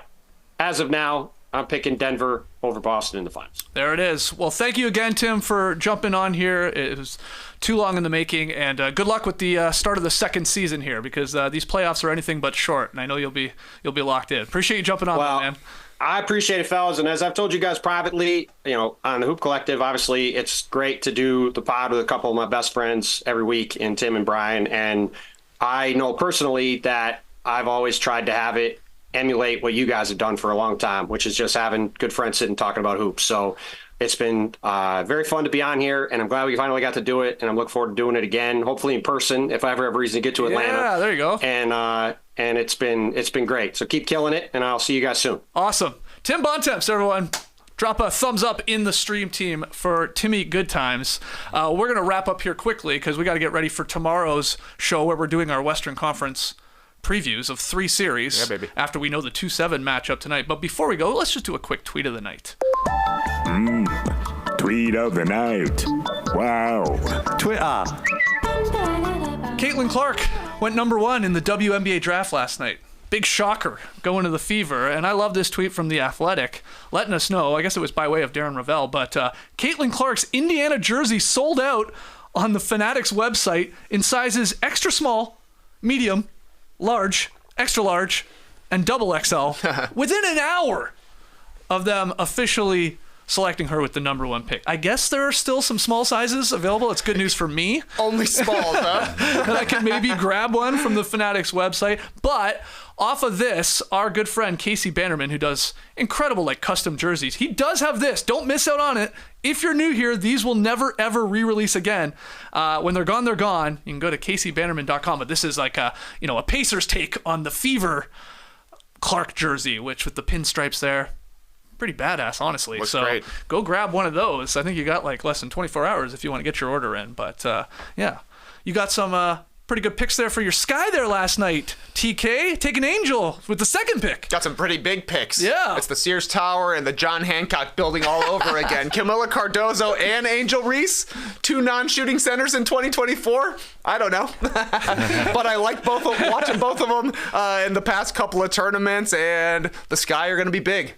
as of now, I'm picking Denver over Boston in the finals. There it is. Well, thank you again, Tim, for jumping on here. It was too long in the making, and good luck with the start of the second season here, because these playoffs are anything but short, and I know you'll be locked in. Appreciate you jumping on, man. I appreciate it, fellas. And as I've told you guys privately, on the Hoop Collective, obviously it's great to do the pod with a couple of my best friends every week, in Tim and Brian. And I know personally that I've always tried to have it emulate what you guys have done for a long time, which is just having good friends sitting talking about hoops. So it's been very fun to be on here, and I'm glad we finally got to do it, and I'm looking forward to doing it again, hopefully in person, if I ever have a reason to get to Atlanta. Yeah, there you go. And it's been great. So keep killing it, and I'll see you guys soon. Awesome. Tim Bontemps, everyone. Drop a thumbs up in the stream team for Timmy Goodtimes. We're going to wrap up here quickly because we got to get ready for tomorrow's show where we're doing our Western Conference previews of 3 series after we know the 2-7 matchup tonight. But before we go, let's just do a quick tweet of the night. Tweet of the night. Wow. Twitter. Caitlin Clark went number 1 in the WNBA draft last night. Big shocker going to the Fever. And I love this tweet from The Athletic letting us know, I guess it was by way of Darren Ravel, but Caitlin Clark's Indiana jersey sold out on the Fanatics website in sizes extra small, medium, large, extra large, and double XL within an hour of them officially selecting her with the number 1 pick. I guess there are still some small sizes available. It's good news for me. Only small, huh? That I can maybe grab one from the Fanatics website. But off of this, our good friend Casey Bannerman, who does incredible like custom jerseys, he does have this. Don't miss out on it. If you're new here, these will never ever re-release again. When they're gone, they're gone. You can go to CaseyBannerman.com. But this is like a Pacers take on the Fever Clark jersey, which with the pinstripes there, pretty badass, honestly. Looks so great. Go grab one of those. I think you got like less than 24 hours if you want to get your order in. But yeah, you got some pretty good picks there for your Sky there last night. TK, take an Angel with the second pick. Got some pretty big picks. Yeah. It's the Sears Tower and the John Hancock building all over again. Camila Cardozo and Angel Reese, 2 non-shooting centers in 2024. I don't know. But I like watching both of them in the past couple of tournaments, and the Sky are going to be big.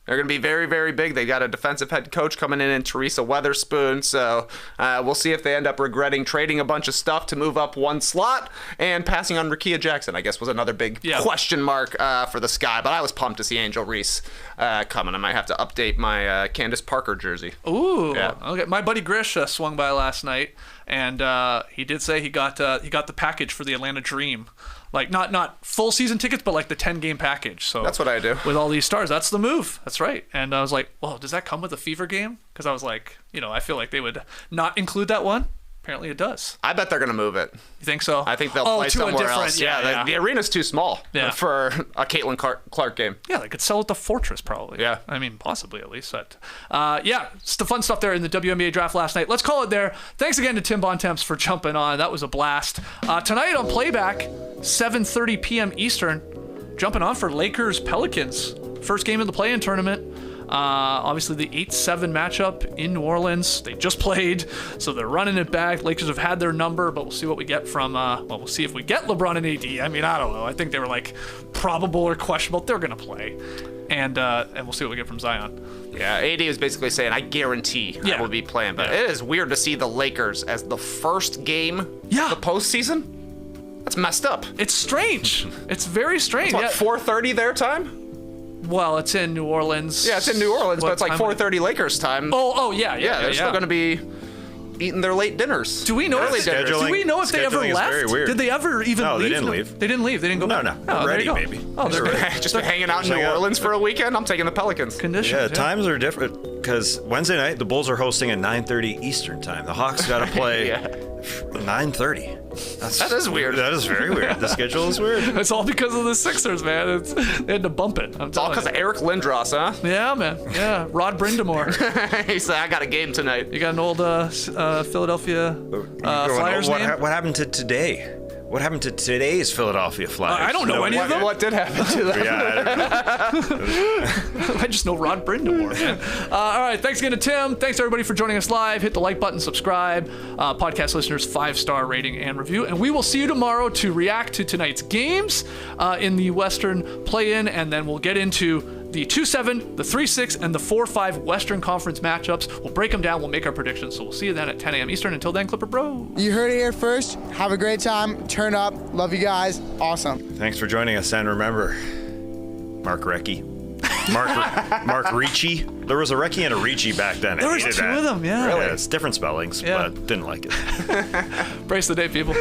They're going to be very, very big. They got a defensive head coach coming in Teresa Weatherspoon. So we'll see if they end up regretting trading a bunch of stuff to move up 1 slot. And passing on Rakia Jackson, I guess, was another big question mark for the Sky. But I was pumped to see Angel Reese coming. I might have to update my Candace Parker jersey. Ooh. Yeah. Okay. My buddy Grish swung by last night, and he did say he got the package for the Atlanta Dream. Like, not full season tickets, but like the 10-game package. So that's what I do. With all these stars. That's the move. That's right. And I was like, well, does that come with a Fever game? Because I was like, I feel like they would not include that one. Apparently it does. I bet they're going to move it. You think so? I think they'll play somewhere else. Yeah. The arena's too small for a Caitlin Clark game. Yeah, they could sell it to Fortress probably. Yeah. I mean, possibly at least. But, it's the fun stuff there in the WNBA draft last night. Let's call it there. Thanks again to Tim Bontemps for jumping on. That was a blast. Tonight on Playback, 7:30 p.m. Eastern, jumping on for Lakers-Pelicans. First game of the play-in tournament. Obviously the 8-7 matchup in New Orleans. They just played, so they're running it back. Lakers have had their number, but we'll see what we get from, we'll see if we get LeBron and AD. I mean, I don't know. I think they were like probable or questionable. They're going to play. And we'll see what we get from Zion. Yeah, AD is basically saying, I guarantee I will be playing. But it is weird to see the Lakers as the first game of the postseason. That's messed up. It's strange. It's very strange. It's 4:30 their time? Well, it's in New Orleans. Yeah, it's in New Orleans, but it's like 4:30 Lakers time. Yeah. They're still going to be eating their late dinners. Do we know if they ever left? Did they ever even leave? No, they didn't leave. They didn't leave. They didn't go back. No. Ready, maybe. Oh, they're ready. Just hanging out in New Orleans for a weekend? I'm taking the Pelicans. Conditions. Yeah, times are different because Wednesday night the Bulls are hosting at 9:30 Eastern time. The Hawks got to play 9:30. That is weird. That is very weird. The schedule is weird. It's all because of the Sixers, man. They had to bump it. It's all because of Eric Lindros, huh? Yeah, man. Yeah, Rod Brindamore. He said, I got a game tonight. You got an old Philadelphia Flyers name? What happened to today? What happened to today's Philadelphia Flyers? I don't know any of them. What did happen to them? Yeah, I don't know. I just know Rod Brindamore, man. All right, thanks again to Tim. Thanks everybody for joining us live. Hit the like button, subscribe. Podcast listeners, 5-star rating and review. And we will see you tomorrow to react to tonight's games in the Western play-in, and then we'll get into the 2-7, the 3-6, and the 4-5 Western Conference matchups. We'll break them down. We'll make our predictions. So we'll see you then at 10 a.m. Eastern. Until then, Clipper Bro. You heard it here first. Have a great time. Turn up. Love you guys. Awesome. Thanks for joining us. And remember, Mark Recchi. Mark Ricci. There was a Recchi and a Ricci back then. There was two of them, yeah. Really? It's different spellings, but didn't like it. Brace the day, people.